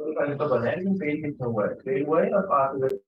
तो बनाया लेकिन फेल कितना हुआ है, फेल हुआ है और पास हुआ है।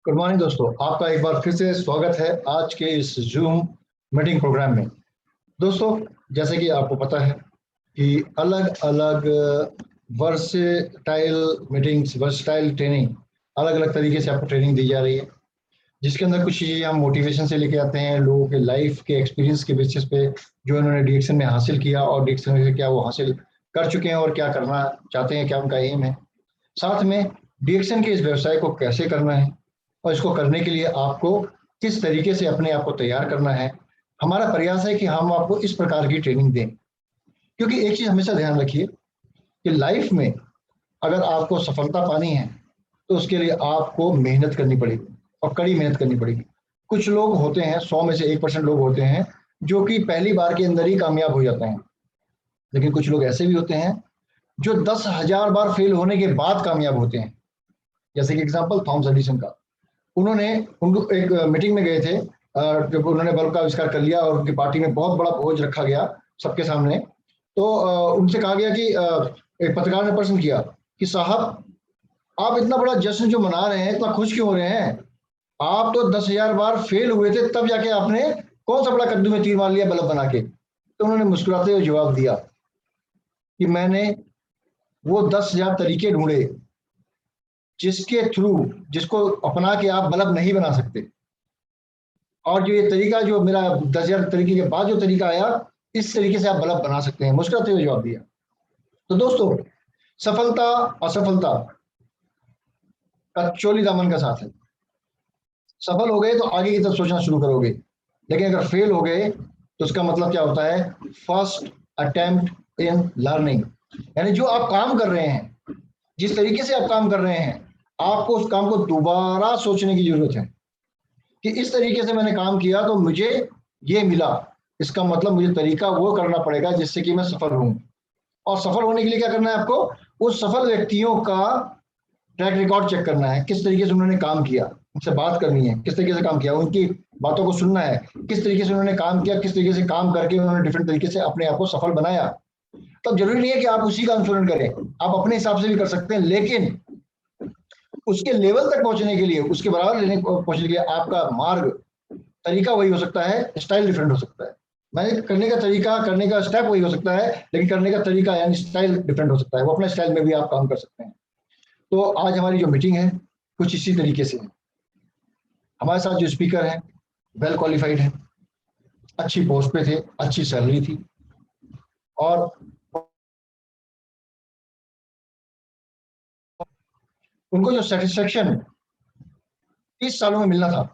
गुड मॉर्निंग दोस्तों, आपका एक बार फिर से स्वागत है आज के इस जूम मीटिंग प्रोग्राम में। दोस्तों, जैसे कि आपको पता है कि अलग अलग वर्सटाइल मीटिंग्स, वर्सटाइल ट्रेनिंग, अलग अलग तरीके से आपको ट्रेनिंग दी जा रही है, जिसके अंदर कुछ चीज़ें हम मोटिवेशन से लेके आते हैं, लोगों के लाइफ के एक्सपीरियंस के बेसिस पे जो इन्होंने डीएक्शन में हासिल किया और डीएक्शन में क्या वो हासिल कर चुके हैं और क्या करना चाहते हैं, क्या उनका एम है। साथ में डीएक्शन के इस व्यवसाय को कैसे करना है और इसको करने के लिए आपको किस तरीके से अपने आप को तैयार करना है। हमारा प्रयास है कि हम आपको इस प्रकार की ट्रेनिंग दें, क्योंकि एक चीज़ हमेशा ध्यान रखिए कि लाइफ में अगर आपको सफलता पानी है तो उसके लिए आपको मेहनत करनी पड़ेगी और कड़ी मेहनत करनी पड़ेगी। कुछ लोग होते हैं, 100 में से 1% लोग होते हैं जो कि पहली बार के अंदर ही कामयाब हो जाते हैं, लेकिन कुछ लोग ऐसे भी होते हैं जो 10,000 बार फेल होने के बाद कामयाब होते हैं। जैसे कि एग्जाम्पल थॉमस एडिसन का, उनको एक मीटिंग में गए थे जब उन्होंने बल्ब का आविष्कार कर लिया और उनकी पार्टी में बहुत बड़ा भोज रखा गया सबके सामने। तो उनसे कहा गया कि एक पत्रकार ने प्रश्न किया कि साहब, आप इतना बड़ा जश्न जो मना रहे हैं, इतना खुश क्यों हो रहे हैं? आप तो 10,000 बार फेल हुए थे, तब जाके आपने कौन सा बड़ा कद्दू में तीर मार लिया बल्ब बना के? तो उन्होंने मुस्कुराते हुए जवाब दिया कि मैंने वो 10,000 तरीके ढूंढे, जिसके थ्रू, जिसको अपना के आप बल्ब नहीं बना सकते। और जो ये तरीका, जो मेरा 10,000 तरीके के बाद जो तरीका आया, इस तरीके से आप बल्ब बना सकते हैं। मुस्कुराते हुए जवाब दिया। तो दोस्तों, सफलता असफलता का चोली दामन का साथ है। सफल हो गए तो आगे की तरफ सोचना शुरू करोगे, लेकिन अगर फेल हो गए तो उसका मतलब क्या होता है? First attempt in learning. यानी जो आप काम कर रहे हैं, जिस तरीके से आप काम कर रहे हैं, आपको उस काम को दोबारा सोचने की जरूरत है कि इस तरीके से मैंने काम किया तो मुझे ये मिला। इसका मतलब मुझे तरीका वो करना पड़ेगा जिससे कि मैं सफल हूं। और सफल होने के लिए क्या करना है आपको? उस सफल व्यक्तियों का ट्रैक रिकॉर्ड चेक करना है, किस तरीके से उन्होंने काम किया, उनसे बात करनी है, किस तरीके से काम किया, उनकी बातों को सुनना है, किस तरीके से उन्होंने काम किया, किस तरीके से काम करके उन्होंने डिफरेंट तरीके से अपने आप को सफल बनाया। तो जरूरी नहीं है कि आप उसी का अनुसरण करें, आप अपने हिसाब से भी कर सकते हैं, लेकिन उसके लेवल तक पहुंचने के लिए, उसके बराबर लेने पहुंचने के लिए आपका मार्ग, तरीका वही हो सकता है, स्टाइल डिफरेंट हो सकता है। मैंने करने का तरीका, करने का स्टेप वही हो सकता है, लेकिन करने का तरीका यानी स्टाइल डिफरेंट हो सकता है। वो अपने स्टाइल में भी आप काम कर सकते हैं। तो आज हमारी जो मीटिंग है कुछ इसी तरीके से है। हमारे साथ जो स्पीकर हैं वेल क्वालिफाइड है, अच्छी पोस्ट पे थे, अच्छी सैलरी थी, और उनको जो सेटिस्फेक्शन 30 सालों में मिलना था,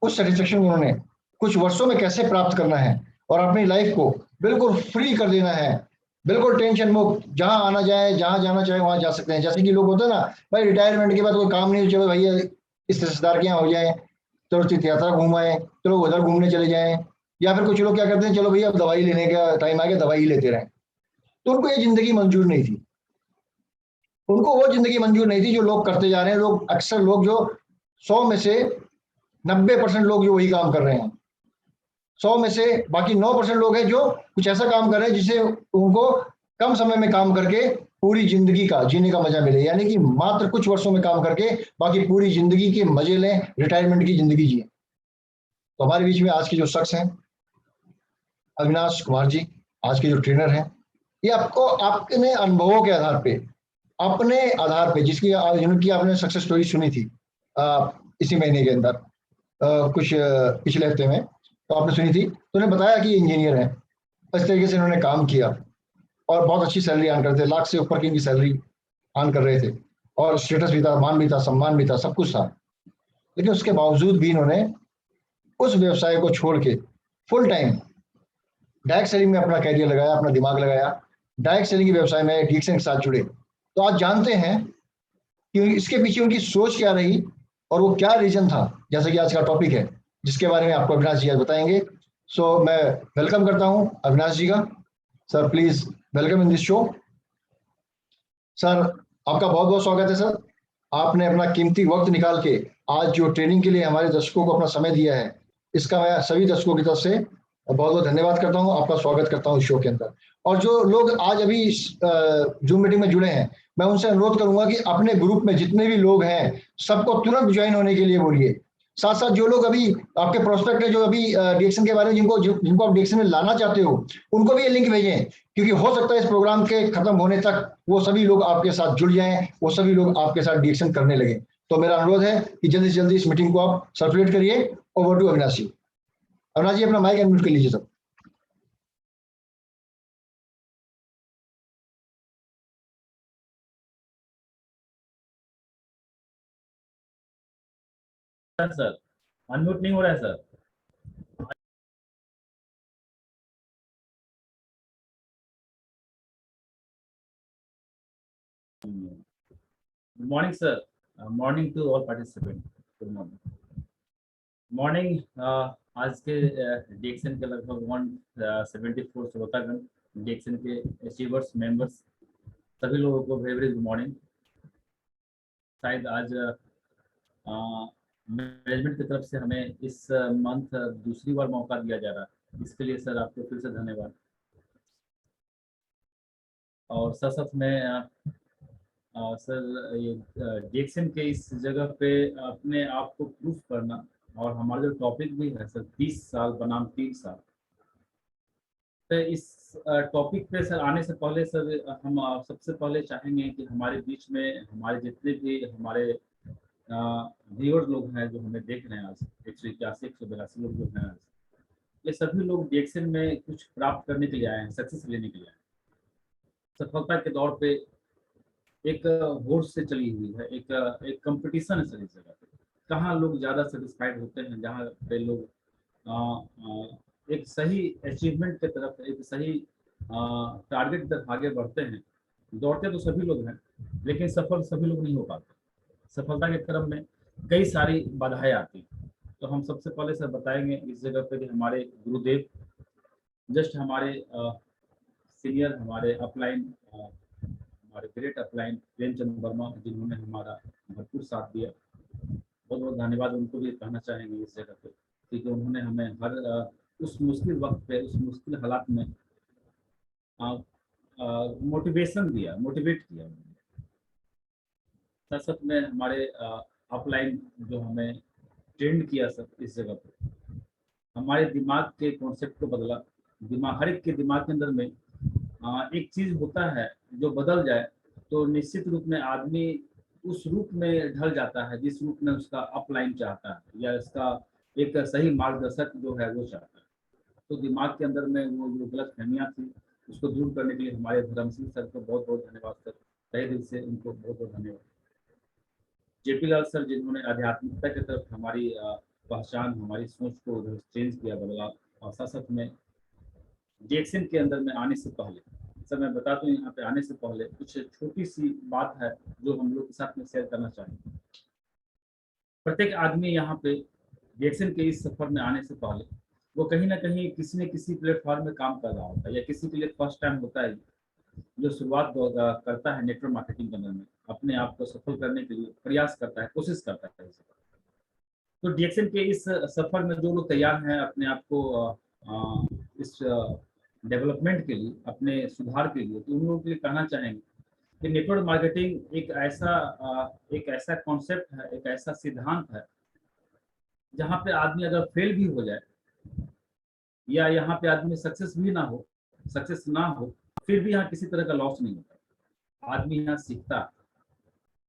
उस सेटिस्फेक्शन को उन्होंने कुछ वर्षों में कैसे प्राप्त करना है और अपनी लाइफ को बिल्कुल फ्री कर देना है, बिल्कुल टेंशन मुक्त, जहां आना जाए, जहां जाना चाहे वहां जा सकते हैं। जैसे कि लोग होते हैं ना, भाई रिटायरमेंट के बाद कोई काम नहीं, चलो भैया इस रिश्तेदार के यहाँ हो जाए, चलो तीर्थ यात्रा घूम आए, चलो उधर घूमने चले जाएं, या फिर कुछ लोग क्या करते हैं, चलो भैया अब दवाई लेने का टाइम आ गया, दवाई लेते रहें। तो उनको ये जिंदगी मंजूर नहीं थी। उनको वो जिंदगी मंजूर नहीं थी जो लोग करते जा रहे हैं। लोग अक्सर लोग जो 100 में से 90% लोग जो वही काम कर रहे हैं, 100 में से बाकी 9% लोग हैं जो कुछ ऐसा काम कर रहे हैं जिसे उनको कम समय में काम करके पूरी जिंदगी का जीने का मजा मिले। यानी कि मात्र कुछ वर्षों में काम करके बाकी पूरी जिंदगी के मजे लें, रिटायरमेंट की जिंदगी जिए। तो हमारे बीच में आज के जो शख्स हैं, अविनाश कुमार जी, आज के जो ट्रेनर हैं, ये आपको अपने अनुभवों के आधार पे, अपने आधार पे, जिनकी आपने सक्सेस स्टोरी सुनी थी इसी महीने के अंदर, कुछ पिछले हफ्ते में तो आपने सुनी थी, तो उन्होंने बताया कि इंजीनियर है, इस तरीके से इन्होंने काम किया और बहुत अच्छी सैलरी अर्न करते थे, लाख से ऊपर की इनकी सैलरी अर्न कर रहे थे, और स्टेटस भी था, मान भी था, सम्मान भी था, सब कुछ था। लेकिन उसके बावजूद भी इन्होंने उस व्यवसाय को छोड़ के फुल टाइम डायरेक्ट सेलिंग में अपना कैरियर लगाया, अपना दिमाग लगाया, डायरेक्ट सेलिंग के व्यवसाय में डीएक्सन के साथ जुड़े। तो आज जानते हैं कि इसके पीछे उनकी सोच क्या रही और वो क्या रीजन था, जैसा कि आज का टॉपिक है, जिसके बारे में आपको अविनाश जी आज बताएंगे। सो मैं वेलकम करता हूं अविनाश जी का। Sir please welcome in this show. Sir आपका बहुत बहुत स्वागत है सर। आपने अपना कीमती वक्त निकाल के आज जो ट्रेनिंग के लिए हमारे दर्शकों को अपना समय दिया है, इसका मैं सभी दर्शकों की तरफ से बहुत बहुत धन्यवाद करता हूं, आपका स्वागत करता हूं इस शो के अंदर। और जो लोग आज अभी जूम मीटिंग में जुड़े हैं, मैं उनसे अनुरोध करूंगा कि अपने ग्रुप में जितने भी लोग हैं सबको तुरंत ज्वाइन होने के लिए बोलिए। साथ साथ जो लोग अभी आपके प्रोस्पेक्ट है, जो अभी डिएक्शन के बारे में जिनको आप डिएक्शन में लाना चाहते हो, उनको भी ये लिंक भेजें, क्योंकि हो सकता है इस प्रोग्राम के खत्म होने तक वो सभी लोग आपके साथ जुड़ जाएं, वो सभी लोग आपके साथ डिएक्शन करने लगे। तो मेरा अनुरोध है कि जल्दी से जल्दी इस मीटिंग को आप सर्कुलेट करिए। ओवर टू अविनाश जी। अविनाश जी अपना माइक अनम्यूट कर लीजिए सब। सर अनम्यूट नहीं हो रहा है sir. Good morning sir, morning to all participant. Good morning. Morning. आज के डिएक्शन के लगभग 174 श्रोतागण, डिएक्शन के अचीवर्स मेंबर्स, सभी लोगों को वेरी वेरी गुड मॉर्निंग। शायद आज मैनेजमेंट की तरफ से हमें इस मंथ दूसरी बार मौका दिया जा रहा है, इसके लिए सर आपको फिर से धन्यवाद। और साथ साथ में सर ये डिएक्शन के इस जगह पे अपने आप को प्रूफ करना, और हमारा जो टॉपिक भी है सर 30 साल बनाम 3 साल, तो इस टॉपिक पे सर आने से पहले सर हम सबसे पहले चाहेंगे कि हमारे बीच में हमारे जितने भी हमारे व्यूअर्स लोग हैं जो हमें देख रहे हैं आज 181-182 लोग जो हैं आज, ये सभी लोग डीएक्शन में कुछ प्राप्त करने के लिए आए हैं, सक्सेस लेने के लिए आए हैं। सफलता के दौर पे एक होड़ से चली हुई है, एक कंपटीशन है सर इस जगह पे। कहाँ लोग ज़्यादा सेटिस्फाइड होते हैं, जहाँ पे लोग एक सही अचीवमेंट की तरफ, एक सही टारगेट की तरफ आगे बढ़ते हैं। दौड़ते तो सभी लोग हैं, लेकिन सफल सभी लोग नहीं हो पाते। सफलता के क्रम में कई सारी बाधाएं आती हैं। तो हम सबसे पहले सर बताएंगे इस जगह पे कि हमारे गुरुदेव जस्ट हमारे सीनियर, हमारे अपलाइन, हमारे ग्रेट अपलाइन प्रेमचंद वर्मा, जिन्होंने हमारा भरपूर साथ दिया। बहुत बहुत धन्यवाद उनको भी कहना चाहेंगे इस जगह पे, क्योंकि उन्होंने हमें हर उस मुश्किल वक्त पे, उस मुश्किल हालात में मोटिवेशन दिया, मोटिवेट किया। साथ साथ में हमारे अपलाइन जो हमें ट्रेंड किया सर इस जगह पे, हमारे दिमाग के कॉन्सेप्ट को बदला। दिमाग, हर एक के दिमाग के अंदर में एक चीज होता है जो बदल जाए तो निश्चित रूप में आदमी उस रूप में ढल जाता है जिस रूप में उसका अपलाइन चाहता है, या इसका एक सही मार्गदर्शक जो है वो चाहता है। तो दिमाग के अंदर में वो जो गलत फहमियाँ थी, उसको दूर करने के लिए हमारे धर्मसिंह सर को बहुत बहुत धन्यवाद सर, तहे दिल से उनको बहुत बहुत धन्यवाद। जेपी लाल सर, जिन्होंने आध्यात्मिकता की तरफ हमारी पहचान, हमारी सोच को चेंज किया, बदला। और साथ साथ में डीएक्शन के अंदर में आने से पहले सर, मैं बता दूं, यहाँ पे आने से पहले कुछ छोटी सी बात है जो हम लोग के साथ में शेयर करना चाहेंगे। प्रत्येक आदमी यहाँ पे डीएक्शन के इस सफर में आने से पहले वो कहीं ना कहीं किसी न किसी प्लेटफॉर्म में काम कर रहा होता है, या किसी के लिए फर्स्ट टाइम होता है जो शुरुआत करता है नेटवर्क मार्केटिंग करने में, अपने आप को सफल करने के लिए प्रयास करता है, कोशिश करता है। तो डीएक्शन के इस सफर में जो लोग तैयार हैं अपने आप को इस डेवलपमेंट के लिए, अपने सुधार के लिए, तो उन लोगों के लिए कहना चाहेंगे कि नेटवर्क मार्केटिंग एक ऐसा कॉन्सेप्ट है, एक ऐसा सिद्धांत है जहाँ पे आदमी अगर फेल भी हो जाए, या यहाँ पे आदमी सक्सेस ना हो, फिर भी यहाँ किसी तरह का लॉस नहीं होता। आदमी यहाँ सीखता है,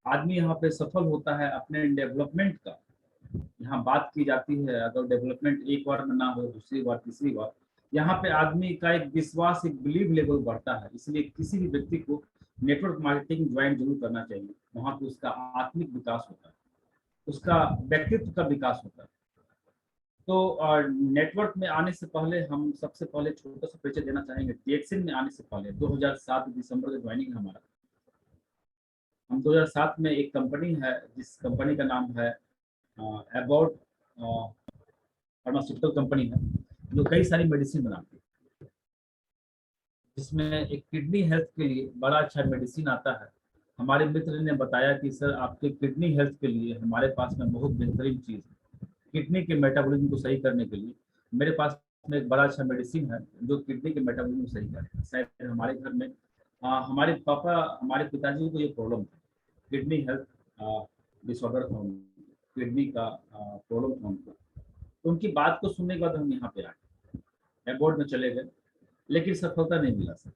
आदमी यहाँ पे सफल होता है अपने डेवलपमेंट का। यहाँ बात की जाती है, अगर डेवलपमेंट एक बार में ना हो, दूसरी बार, तीसरी बार, यहाँ पे आदमी का एक विश्वास, एक बिलीव लेवल बढ़ता है। इसलिए किसी भी व्यक्ति को नेटवर्क मार्केटिंग ज्वाइन जरूर करना चाहिए। वहाँ पे उसका आत्मिक विकास होता है, उसका व्यक्तित्व का विकास होता है। तो नेटवर्क में आने से पहले हम सबसे पहले छोटा सा परिचय देना चाहेंगे। डीएक्शन में आने से पहले 2007 दिसंबर में ज्वाइनिंग है हमारा। हम 2007 में एक कंपनी है जिस कंपनी का नाम है अबाउट फार्मास्यूटिकल कंपनी है, जो कई सारी मेडिसिन बनाती है, जिसमें एक किडनी हेल्थ के लिए बड़ा अच्छा मेडिसिन आता है। हमारे मित्र ने बताया कि सर आपके किडनी हेल्थ के लिए हमारे पास में बहुत बेहतरीन चीज़ है। किडनी के मेटाबॉलिज्म को सही करने के लिए मेरे पास में एक बड़ा अच्छा मेडिसिन है जो किडनी के मेटाबॉलिज्म को सही करेगा। शायद हमारे घर में हमारे पिताजी को ये प्रॉब्लम था, किडनी हेल्थ डिसऑर्डर था, किडनी का प्रॉब्लम था उनको। तो उनकी बात को सुनने के बाद हम यहाँ पे आए, एबॉर्ड में चले गए, लेकिन सफलता नहीं मिला सर।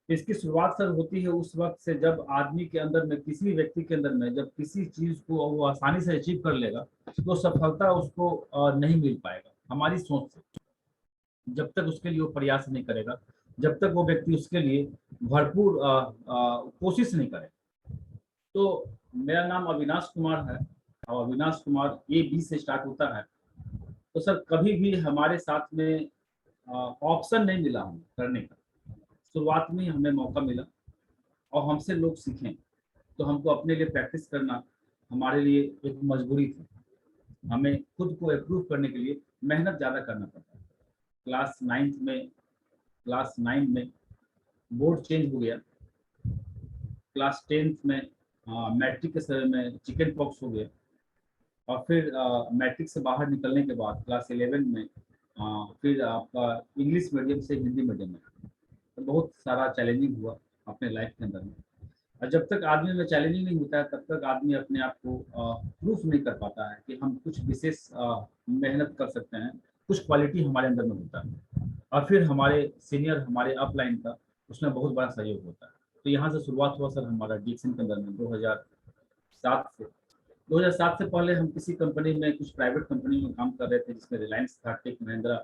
इसकी शुरुआत सर होती है उस वक्त से जब आदमी के अंदर में, किसी भी व्यक्ति के अंदर में, जब किसी चीज को वो आसानी से अचीव कर लेगा तो सफलता उसको नहीं मिल पाएगा। हमारी सोच से जब तक उसके लिए वो प्रयास नहीं करेगा, जब तक वो व्यक्ति उसके लिए भरपूर कोशिश नहीं करेगा। तो मेरा नाम अविनाश कुमार है, और अविनाश कुमार AB से स्टार्ट होता है। तो सर कभी भी हमारे साथ में ऑप्शन नहीं मिला हमें करने का, शुरुआत में हमें मौका मिला और हमसे लोग सीखें, तो हमको अपने लिए प्रैक्टिस करना हमारे लिए एक मजबूरी थी। हमें खुद को इम्प्रूव करने के लिए मेहनत ज़्यादा करना पड़ता है। क्लास 9 में बोर्ड चेंज हो गया। क्लास 10 में मैट्रिक के समय में चिकन पॉक्स हो गया, और फिर मैट्रिक से बाहर निकलने के बाद क्लास 11 में फिर आपका इंग्लिश मीडियम से हिंदी मीडियम में, तो बहुत सारा चैलेंजिंग हुआ अपने लाइफ के अंदर में। और जब तक आदमी में चैलेंजिंग नहीं होता है, तब तक आदमी अपने आप को प्रूफ नहीं कर पाता है कि हम कुछ विशेष मेहनत कर सकते हैं, कुछ क्वालिटी हमारे अंदर में होता है। और फिर हमारे सीनियर हमारे अपलाइन का उसमें बहुत बड़ा सहयोग होता है। तो यहाँ से शुरुआत हुआ सर हमारा डीएक्सन के अंदर में 2007 से। 2007 से पहले हम किसी कंपनी में, कुछ प्राइवेट कंपनी में काम कर रहे थे, जिसमें रिलायंस था, टेक महिंद्रा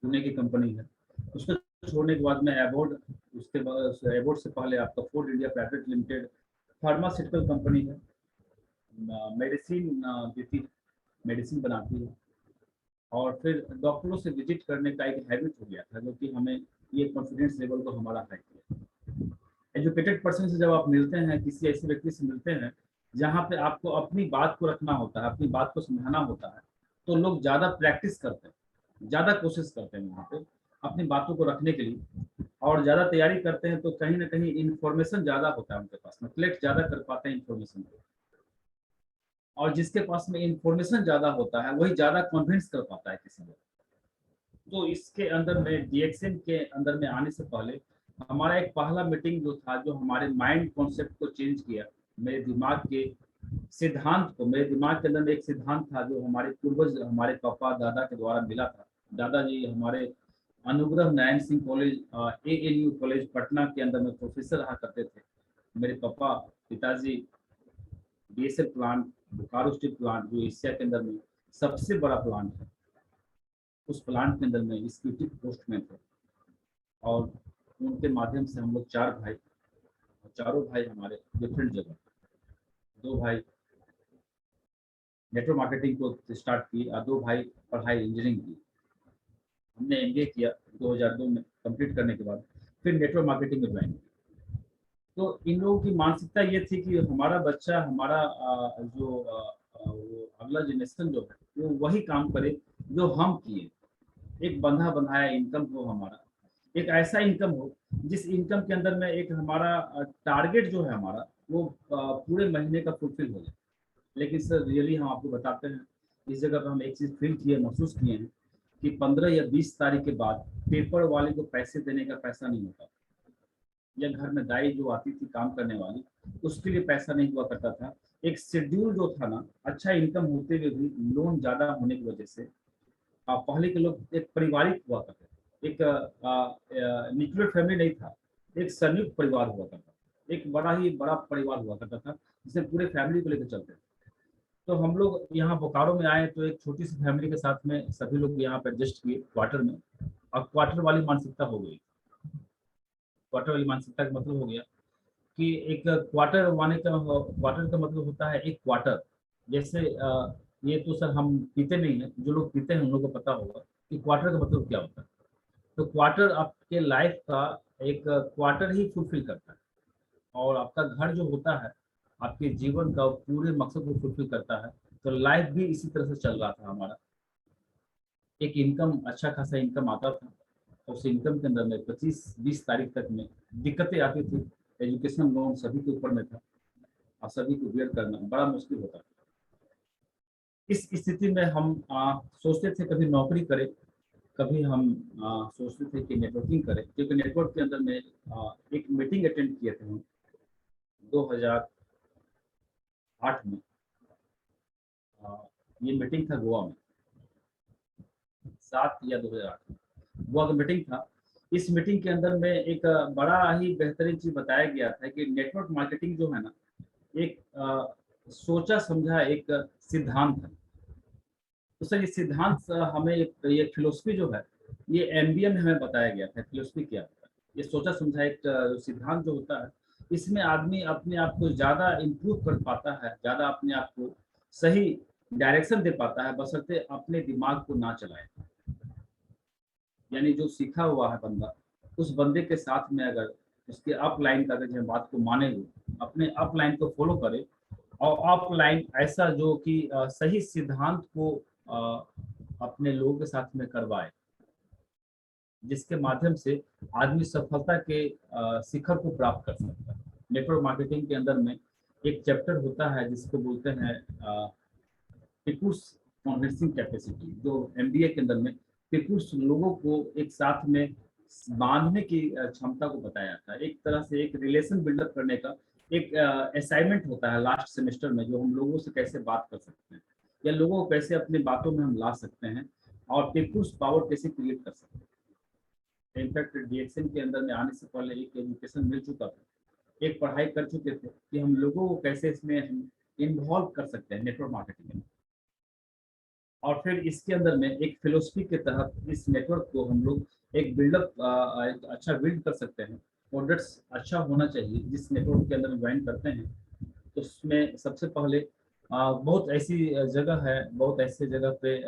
पुणे की कंपनी है। उसको छोड़ने के बाद में एबोर्ड, उसके बाद एबोर्ड से पहले आपका Ford India private limited pharmaceutical company है, मेडिसिन देती, मेडिसिन बनाती है। और फिर डॉक्टरों से विजिट करने का एक हैबिट हो गया था, जो कि हमें ये कॉन्फिडेंस लेवल को हमारा हाई किया। एजुकेटेड पर्सन से जब आप मिलते हैं, किसी ऐसे व्यक्ति से मिलते हैं जहाँ पे आपको अपनी बात को रखना होता है, अपनी बात को समझाना होता है, तो लोग ज़्यादा प्रैक्टिस करते हैं, ज़्यादा कोशिश करते हैं वहाँ पे अपनी बातों को रखने के लिए, और ज़्यादा तैयारी करते हैं। तो कहीं ना कहीं इन्फॉर्मेशन ज़्यादा होता है उनके पास में, कलेक्ट ज़्यादा कर पाते हैं इन्फॉर्मेशन को। और जिसके पास में इंफॉर्मेशन ज्यादा होता है वही ज्यादा कन्विंस कर पाता है किसी को। तो इसके अंदर में डीएक्सन के अंदर में आने से पहले हमारा एक पहला मीटिंग जो था, जो हमारे माइंड कॉन्सेप्ट को चेंज किया, मेरे दिमाग के सिद्धांत को, मेरे दिमाग के अंदर में एक सिद्धांत था जो हमारे पूर्वज, हमारे पापा दादा के द्वारा मिला था। दादाजी हमारे Anugrah Narayan Singh college, ANU college Patna के अंदर में प्रोफेसर रहा करते थे। मेरे पापा पिताजी DSL plant, Bokaro steel plant, जो एशिया के अंदर में सबसे बड़ा प्लांट है, उस प्लांट के अंदर में एग्जीक्यूटिव पोस्ट में थे। और उनके माध्यम से हम लोग 4 भाई, चारों भाई हमारे डिफरेंट जगह, 2 भाई नेटवर्क मार्केटिंग को स्टार्ट की और 2 भाई पढ़ाई इंजीनियरिंग की। हमने MBA किया 2002 में कंप्लीट करने के बाद, फिर नेटवर्क मार्केटिंग में ज्वाइन किया। तो इन लोगों की मानसिकता ये थी कि हमारा बच्चा, हमारा वो अगला जनरेशन जो है वो वही काम करे जो हम किए। एक बंधा बंधाया इनकम हो हमारा, एक ऐसा इनकम हो जिस इनकम के अंदर में एक हमारा टारगेट जो है हमारा वो पूरे महीने का फुलफिल हो जाए। लेकिन सर रियली हम आपको बताते हैं, इस जगह पर हम एक चीज़ फील किए, महसूस किए हैं कि 15 या 20 तारीख के बाद पेपर वाले को पैसे देने का पैसा नहीं होता, या घर में दाई जो आती थी काम करने वाली, उसके लिए पैसा नहीं हुआ करता था। एक शेड्यूल जो था ना, अच्छा इनकम होते हुए भी लोन ज़्यादा होने की वजह से पहले के लोग एक पारिवारिक हुआ करते थे, एक न्यूक्लियर फैमिली नहीं था, एक संयुक्त परिवार हुआ करता था, एक बड़ा ही बड़ा परिवार हुआ करता था जिसमें पूरे फैमिली को लेकर चलते थे। तो हम लोग यहाँ बोकारो में आए तो एक छोटी सी फैमिली के साथ में सभी लोग यहाँ पर एडजस्ट किए क्वार्टर में। अब क्वार्टर वाली मानसिकता हो गई। क्वार्टर वाली मानसिकता का मतलब हो गया कि एक क्वार्टर का मतलब होता है एक क्वार्टर। जैसे ये तो सर हम पीते नहीं है, जो लोग पीते हैं उन लोगों को पता होगा कि क्वार्टर का मतलब क्या होता है। तो क्वार्टर आपके लाइफ का एक क्वार्टर ही फुलफिल करता है, और आपका घर जो होता है आपके जीवन का पूरे मकसद को फुलफिल करता है। तो लाइफ भी इसी तरह से चल रहा था हमारा। एक इनकम, अच्छा खासा इनकम आता था, उस इनकम के अंदर में 25-20 तारीख तक में दिक्कतें आती थी। एजुकेशन लोन सभी के ऊपर में था और सभी को बेयर करना बड़ा मुश्किल होता था। इस स्थिति में हम सोचते थे कभी नौकरी करें, कभी हम सोचते थे कि नेटवर्किंग करें, क्योंकि नेटवर्क के अंदर में एक मीटिंग अटेंड किए थे हम 2008 में। ये मीटिंग था गोवा में, 7 या 2008 में गोवा का मीटिंग था। इस मीटिंग के अंदर में एक बड़ा ही बेहतरीन चीज बताया गया था कि नेटवर्क मार्केटिंग जो है ना, एक सोचा समझा एक सिद्धांत है। तो सर ये सिद्धांत हमें ये फिलोसफी जो है, ये MBA में हमें बताया गया था। फिलोसफी क्या होता है, ये सोचा समझा एक सिद्धांत जो होता है, इसमें आदमी अपने आप को ज्यादा इम्प्रूव कर पाता है, ज्यादा अपने आप को सही डायरेक्शन दे पाता है, बशर्ते अपने दिमाग को ना चलाए। यानी जो सीखा हुआ है बंदा, उस बंदे के साथ में अगर उसके अप लाइन का अगर बात को माने, वो अपने अप लाइन को फॉलो करे, और अप लाइन ऐसा जो कि सही सिद्धांत को अपने लोगों के साथ में करवाए, जिसके माध्यम से आदमी सफलता के शिखर को प्राप्त कर सकता है। नेटवर्क मार्केटिंग के अंदर में एक चैप्टर होता है जिसको बोलते हैं पीपुल्स कन्विंसिंग कैपेसिटी, जो MBA के अंदर में पीपुल्स लोगों को एक साथ में बांधने की क्षमता को बताया जाता है। एक तरह से एक रिलेशन बिल्डअप करने का एक असाइनमेंट होता है लास्ट सेमेस्टर में, जो हम लोगों से कैसे बात कर सकते हैं, या लोगों को कैसे अपनी बातों में हम ला सकते हैं, और पीपुल्स पावर कैसे क्रिएट कर सकते हैं। इनफैक्ट डीएक्सएन के अंदर में आने से पहले एक एजुकेशन मिल चुका था, एक पढ़ाई कर चुके थे कि हम लोगों को कैसे इसमें हम इन्वॉल्व कर सकते हैं नेटवर्क मार्केटिंग में। और फिर इसके अंदर में एक फिलोसफी के तहत इस नेटवर्क को हम लोग एक बिल्डअप अच्छा बिल्ड कर सकते हैं। प्रोडक्ट्स अच्छा होना चाहिए जिस नेटवर्क के अंदर ज्वाइन करते हैं। तो उसमें सबसे पहले बहुत ऐसी जगह है, बहुत ऐसे जगह पे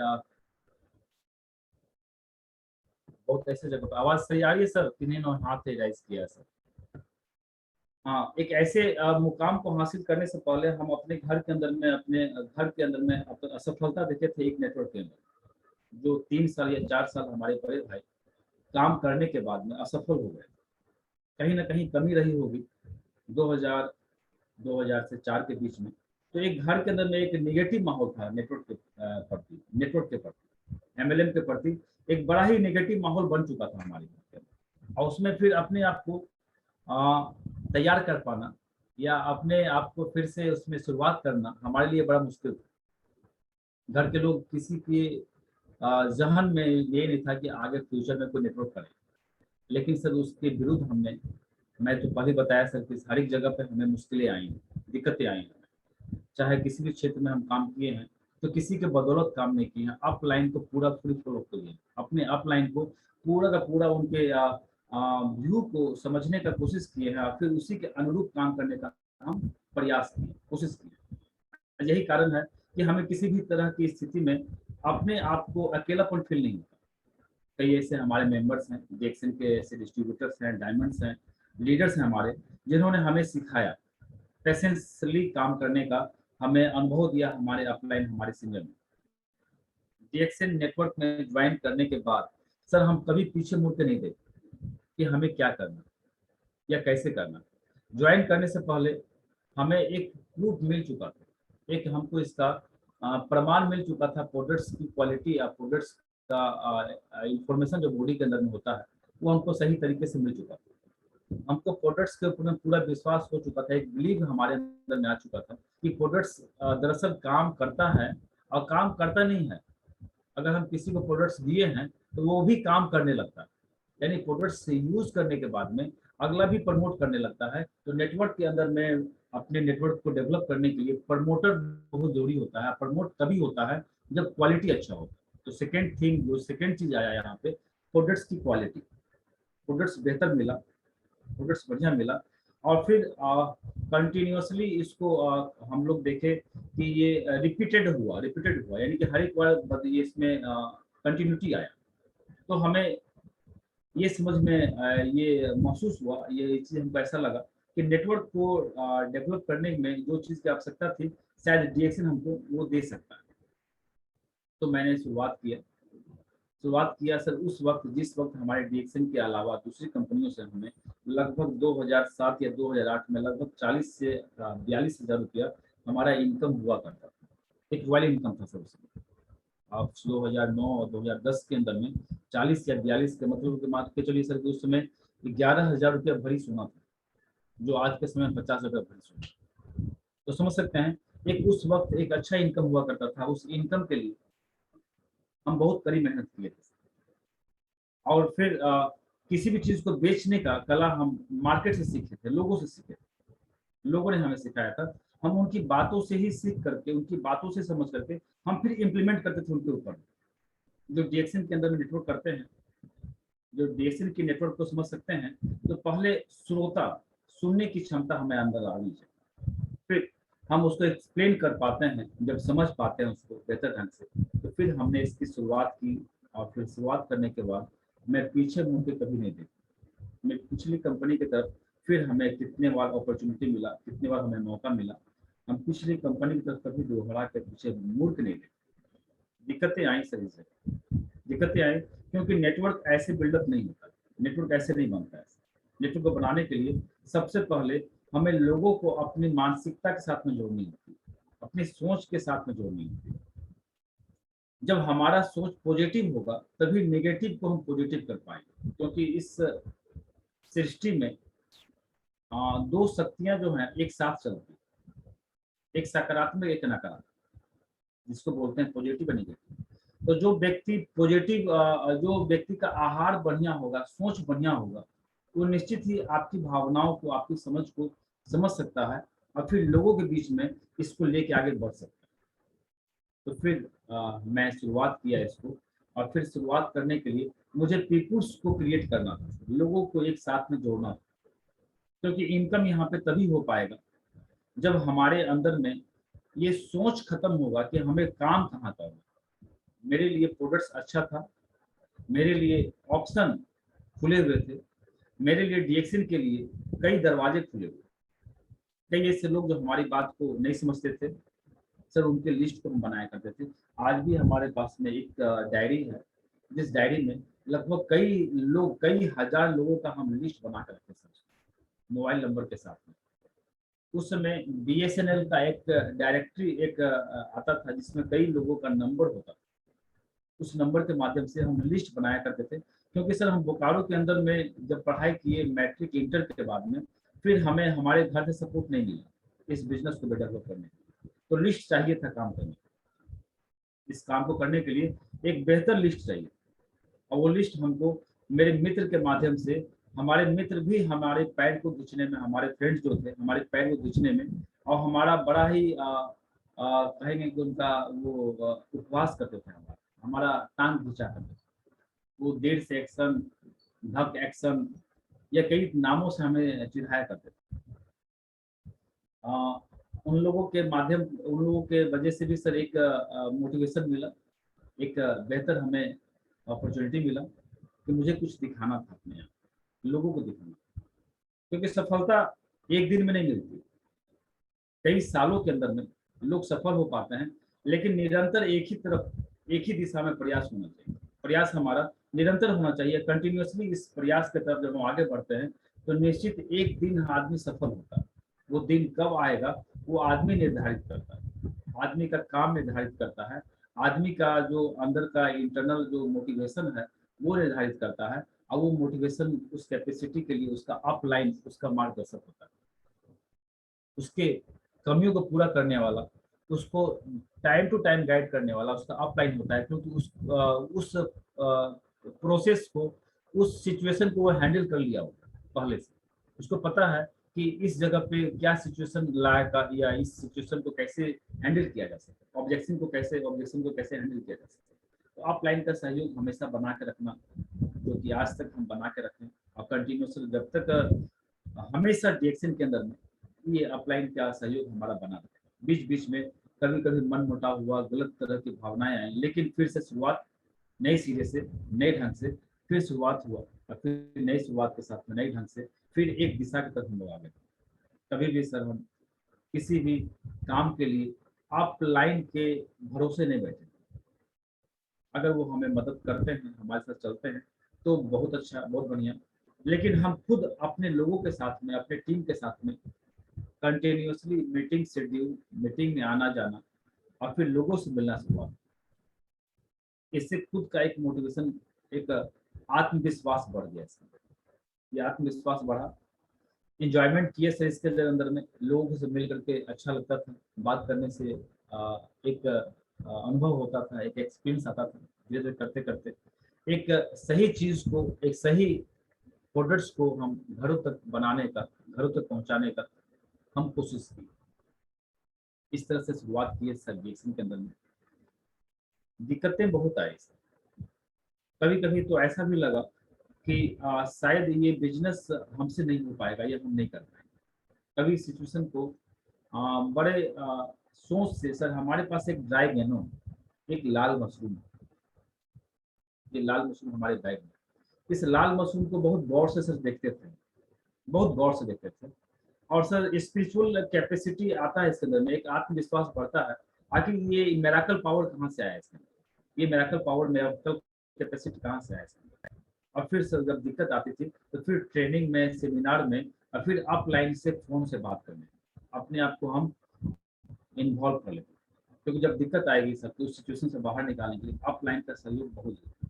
बहुत ऐसे जगह पे आवाज सही आ रही है सर? किन्हीं ने हाथ राइज किया है सर? हाँ, एक ऐसे मुकाम को हासिल करने से पहले हम अपने घर के अंदर में असफलता देखे थे एक नेटवर्क के अंदर, जो 3 साल या 4 साल हमारे बड़े भाई काम करने के बाद में असफल हो गए। कहीं ना कहीं कमी रही होगी 2000 से 4 के बीच में। तो एक घर के अंदर में एक निगेटिव माहौल था नेटवर्क के प्रति, एमएलएम के प्रति एक बड़ा ही नेगेटिव माहौल बन चुका था हमारे घर के अंदर। और उसमें फिर अपने आप को तैयार कर पाना या अपने आप को फिर से उसमें शुरुआत करना हमारे लिए बड़ा मुश्किल था। घर के लोग किसी के जहन में ये नहीं था कि आगे फ्यूचर में कोई नेटवर्क करे। लेकिन सर उसके विरुद्ध हमने, मैं तो पहले बताया सर कि हर एक जगह पे हमें मुश्किलें आई हैं, दिक्कतें आई हैं। चाहे किसी भी क्षेत्र में हम काम किए हैं तो किसी के बदौलत काम नहीं किए हैं, अपलाइन को पूरा पूरी फॉलो किए, अपने अपलाइन को पूरा का पूरा उनके व्यू को समझने का कोशिश किए हैं और फिर उसी के अनुरूप काम करने का हम प्रयास किए, कोशिश किए। यही कारण है कि हमें किसी भी तरह की स्थिति में अपने आप को अकेलापन फील नहीं होता। कई ऐसे हमारे मेंबर्स हैं, डीएक्सएन के ऐसे डिस्ट्रीब्यूटर्स हैं, डायमंड्स हैं, लीडर्स हैं हमारे, जिन्होंने हमें सिखाया, पेशेंसली काम करने का हमें अनुभव दिया हमारे अपलाइन, हमारे सीनियर में। डीएक्सएन नेटवर्क में ज्वाइन करने के बाद सर हम कभी पीछे मुड़ के नहीं देखते कि हमें क्या करना या कैसे करना। ज्वाइन करने से पहले हमें एक प्रूफ मिल चुका था, एक हमको इसका प्रमाण मिल चुका था, प्रोडक्ट्स की क्वालिटी या प्रोडक्ट्स का इंफॉर्मेशन जो बॉडी के अंदर में होता है वो हमको सही तरीके से मिल चुका था। हमको प्रोडक्ट्स के ऊपर पूरा विश्वास हो चुका था, एक बिलीव हमारे अंदर में आ चुका था कि प्रोडक्ट्स दरअसल काम करता है और काम करता नहीं है। अगर हम किसी को प्रोडक्ट्स दिए हैं तो वो भी काम करने लगता है, यानी प्रोडक्ट्स यूज करने के बाद में अगला भी प्रमोट करने लगता है। तो नेटवर्क के अंदर में अपने नेटवर्क को डेवलप करने के लिए प्रमोटर बहुत जरूरी होता है। प्रमोट तभी होता है जब क्वालिटी अच्छा हो। तो सेकेंड चीज आया यहाँ पे, प्रोडक्ट्स की क्वालिटी। प्रोडक्ट्स बेहतर मिला, प्रोडक्ट्स बढ़िया मिला और फिर कंटिन्यूसली इसको हम लोग देखे कि ये रिपीटेड हुआ, यानी कि हर एक बार ये इसमें कंटिन्यूटी आया। तो हमें ये समझ में ये महसूस हुआ, ये चीज़ हमको ऐसा लगा कि नेटवर्क को डेवलप करने में जो चीज़ की आवश्यकता थी शायद डीएक्सएन हमको वो दे सकता है। तो मैंने शुरुआत किया सर उस वक्त जिस वक्त हमारे डीएक्सएन के अलावा दूसरी कंपनियों से हमें लगभग 2007 या 2008 में लगभग 40 से 42 हज़ार रुपया हमारा इनकम हुआ करता था। एक रॉयल इनकम था सर उसमें। आप 2009 और 2010 के अंदर में 40 या 42 के मतलब मान के चलिए सर कि उस समय 11,000 रुपया भरी सोना था, जो आज के समय 50 रुपया भरी सोना। तो समझ सकते हैं एक उस वक्त एक अच्छा इनकम हुआ करता था। उस इनकम के लिए हम बहुत कड़ी मेहनत किए थे और फिर किसी भी चीज को बेचने का कला हम मार्केट से सीखे थे, लोगों से सीखे थे। लोगों ने हमें सिखाया था, हम उनकी बातों से ही सीख करके, उनकी बातों से समझ करके हम फिर इम्प्लीमेंट करते थे उनके ऊपर। जो डीएक्सएन के अंदर में नेटवर्क करते हैं, जो डीएक्सएन की नेटवर्क को समझ सकते हैं, तो पहले श्रोता सुनने की क्षमता हमें अंदर आनी चाहिए। फिर हम उसको एक्सप्लेन कर पाते हैं, जब समझ पाते हैं उसको बेहतर ढंग से, तो फिर हमने इसकी शुरुआत की। और फिर शुरुआत करने के बाद मैं पीछे मुड़ के कभी नहीं देखा। मैं पिछली कंपनी की तरफ फिर हमें कितने बार अपॉर्चुनिटी मिला, कितने बार हमें मौका मिला, हम पिछली कंपनी की तरफ कभी दोहरा के पीछे मुड़ के नहीं देखते। दिक्कतें आई सर, से दिक्कतें आई क्योंकि नेटवर्क ऐसे बिल्डअप नहीं होता, नेटवर्क ऐसे नहीं बनता है। नेटवर्क को बनाने के लिए सबसे पहले हमें लोगों को अपनी मानसिकता के साथ में जोड़नी होती है, अपनी सोच के साथ में जोड़नी होती है। जब हमारा सोच पॉजिटिव होगा तभी नेगेटिव को हम पॉजिटिव कर पाएंगे, क्योंकि इस सृष्टि में दो शक्तियां जो हैं एक साथ चलती हैं, एक सकारात्मक एक नकारात्मक, जिसको बोलते हैं पॉजिटिव और नेगेटिव। तो जो व्यक्ति पॉजिटिव, जो व्यक्ति का आहार बढ़िया होगा, सोच बढ़िया होगा, वो निश्चित ही आपकी भावनाओं को, आपकी समझ को समझ सकता है और फिर लोगों के बीच में इसको लेके आगे बढ़ सकता है। तो फिर मैं शुरुआत किया इसको, और फिर शुरुआत करने के लिए मुझे पीपुल्स को क्रिएट करना था, लोगों को एक साथ में जोड़ना था, क्योंकि इनकम यहाँ पे तभी हो पाएगा जब हमारे अंदर में ये सोच खत्म होगा कि हमें काम कहाँ करना। मेरे लिए प्रोडक्ट्स अच्छा था, मेरे लिए ऑप्शन खुले हुए थे, मेरे लिए डीएक्शन के लिए कई दरवाजे खुले हुए। कई ऐसे लोग जो हमारी बात को नहीं समझते थे सर, उनके लिस्ट को हम बनाया करते थे। आज भी हमारे पास में एक डायरी है, जिस डायरी में लगभग कई लोग, कई हजार लोगों का हम लिस्ट बना कर रखते सर, मोबाइल नंबर के साथ में। उस समय बीएसएनएल का एक डायरेक्टरी एक आता था जिसमें कई लोगों का नंबर होता था। उस नंबर के माध्यम से हम लिस्ट बनाया करते थे, क्योंकि सर हम बोकारो के अंदर में जब पढ़ाई किए मैट्रिक इंटर के बाद में, फिर हमें हमारे घर से सपोर्ट नहीं मिला इस बिजनेस को डेवलप करने के, तो लिस्ट चाहिए था काम करने। इस काम को करने के लिए एक बेहतर लिस्ट चाहिए, और वो लिस्ट हमको मेरे मित्र के माध्यम से, हमारे मित्र भी हमारे पैर को खींचने में, हमारे फ्रेंड्स जो थे हमारे पैर को खींचने में, और हमारा बड़ा ही कहेंगे कि उनका वो उपवास करते थे, हमारा टांग खींचा करते थे। वो 1.5 से एक्शन, धक एक्शन, या कई नामों से हमें चिढ़ाया करते थे। उन लोगों के माध्यम, उन लोगों के वजह से भी सर एक मोटिवेशन मिला, एक बेहतर हमें अपॉर्चुनिटी मिला कि मुझे कुछ दिखाना था अपने यहाँ, लोगों को दिखाना, क्योंकि सफलता एक दिन में नहीं मिलती, कई सालों के अंदर में लोग सफल हो पाते हैं, लेकिन निरंतर एक ही तरफ, एक ही दिशा में प्रयास होना चाहिए। प्रयास हमारा निरंतर होना चाहिए, कंटिन्यूअसली इस प्रयास की तरफ जब हम आगे बढ़ते हैं तो निश्चित एक दिन आदमी सफल होता है। वो दिन कब आएगा वो आदमी निर्धारित करता है, आदमी का काम निर्धारित करता है, आदमी का जो अंदर का इंटरनल जो मोटिवेशन है वो निर्धारित करता है, और वो मोटिवेशन उस कैपेसिटी के लिए उसका अपलाइन, उसका मार्गदर्शक होता है, उसके कमियों को पूरा करने वाला, उसको टाइम टू टाइम गाइड करने वाला उसका अपलाइन होता है, क्योंकि उस प्रोसेस को, उस सिचुएशन को वो हैंडल कर लिया होगा पहले से। उसको पता है कि इस जगह पे क्या सिचुएशन लाएगा, या इस सिचुएशन को कैसे हैंडल किया जा सकता है, ऑब्जेक्शन को कैसे हैंडल किया जा सकता है। तो अपलाइन का सहयोग हमेशा बना के रखना, जो कि आज तक हम बना के रखें, और कंटिन्यूसली जब तक हमेशा डीएक्शन के अंदर में ये अपलाइन का सहयोग हमारा बना रहे। बीच बीच में कभी कभी मन मुटाव हुआ, गलत तरह की भावनाएं आई, लेकिन फिर से शुरुआत नए सिरे से, नए ढंग से फिर शुरुआत हुआ, और फिर नई शुरुआत के साथ में नए ढंग से फिर एक दिशा की तरफ हम लोग आगे। कभी भी सर हम किसी भी काम के लिए अपलाइन के भरोसे नहीं बैठे। अगर वो हमें मदद करते हैं, हमारे साथ चलते हैं तो बहुत अच्छा, बहुत बढ़िया, लेकिन हम खुद अपने लोगों के साथ में, अपने टीम के साथ में कंटिन्यूअसली मीटिंग शेड्यूल, मीटिंग में आना जाना, और फिर लोगों से मिलना शुरुआत, इससे खुद का एक मोटिवेशन, एक आत्मविश्वास बढ़ गया। ये आत्मविश्वास बढ़ा, इंजॉयमेंट किए सर इसके अंदर में, लोगों से मिल करके अच्छा लगता था, बात करने से एक अनुभव होता था, एक एक्सपीरियंस आता था। धीरे धीरे करते करते एक सही चीज को, एक सही प्रोडक्ट्स को हम घरों तक बनाने का, घरों तक पहुंचाने का हम कोशिश की। इस तरह से शुरुआत की है सर डीएक्शन के अंदर में। दिक्कतें बहुत आई सर, कभी कभी तो ऐसा भी लगा कि शायद ये बिजनेस हमसे नहीं हो पाएगा, या हम नहीं कर पाएंगे। कभी सिचुएशन को बड़े सोच से, सर हमारे पास एक ड्राई गेनो, एक लाल मशरूम, ये लाल मशरूम हमारे बैग में, इस लाल मशरूम को बहुत गौर से सर देखते थे, बहुत गौर से देखते थे। और सर स्पिरिचुअल कैपेसिटी आता है इसके अंदर में, एक आत्मविश्वास बढ़ता है। आखिर ये मेराकल पावर कहाँ से आया इसके अंदर, ये मेराकल पावर, मेराकल कैपेसिटी कहाँ से आया इसके अंदर। और फिर सर जब दिक्कत आती थी तो फिर ट्रेनिंग में, सेमिनार में, और फिर अपलाइन से फोन से बात करने, अपने आप को हम इन्वॉल्व कर लेते, क्योंकि जब दिक्कत आएगी सर तो उस सिचुएशन से बाहर निकालने के लिए अपलाइन का सहयोग बहुत जरूरी है।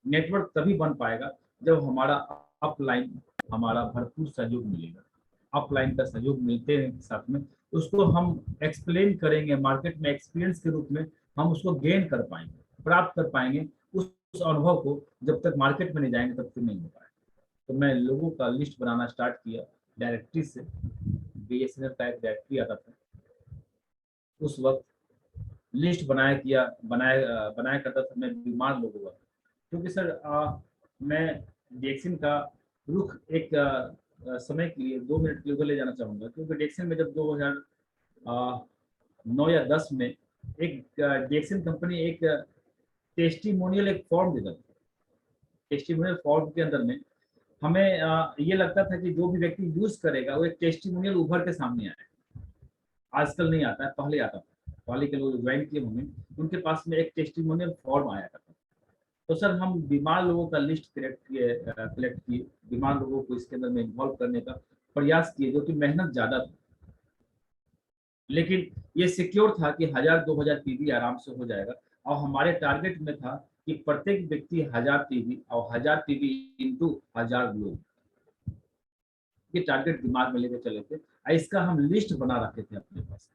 नेटवर्क तभी बन पाएगा जब हमारा अपलाइन, हमारा भरपूर सहयोग मिलेगा। अपलाइन का सहयोग मिलते हैं साथ में, उसको हम एक्सप्लेन करेंगे, मार्केट में एक्सपीरियंस के रूप में हम उसको गेन कर पाएंगे। प्राप्त कर पाएंगे उस अनुभव को जब तक मार्केट में नहीं जाएंगे तब तक नहीं हो पाएगा। तो मैं लोगों का लिस्ट बनाना स्टार्ट किया डायरेक्टरी से। बीएसएनएल का एक डायरेक्टरी आता था, उस वक्त लिस्ट बनाया करता था मैं बीमार लोगों का। क्योंकि सर मैं डेक्सिन का रुख एक समय के लिए 2 मिनट के लिए ले जाना चाहूँगा। क्योंकि डेक्सिन में जब 2009 या 10 में एक डेक्सिन कंपनी एक टेस्टिमोनियल एक फॉर्म देता था। टेस्टिमोनियल फॉर्म के अंदर में हमें ये लगता था कि जो भी व्यक्ति यूज करेगा वो एक टेस्टिमोनियल उभर के सामने आए। आजकल नहीं आता है, पहले आता था। पहले के लोग ज्वाइन किए होंगे, उनके पास में एक टेस्टिमोनियल फॉर्म आया करता था। तो सर हम बीमार लोगों का लिस्ट कलेक्ट किए, बीमार लोगों को इसके अंदर में इन्वॉल्व करने का प्रयास किए, जो कि मेहनत ज्यादा था, लेकिन ये सिक्योर था कि 1000-2000 पीवी आराम से हो जाएगा। और हमारे टारगेट में था कि प्रत्येक व्यक्ति 1000 पीवी और 1000 पीवी इंटू 1000 लोग, ये टारगेट दिमाग में लेकर चले थे। इसका हम लिस्ट बना रखे थे अपने पास।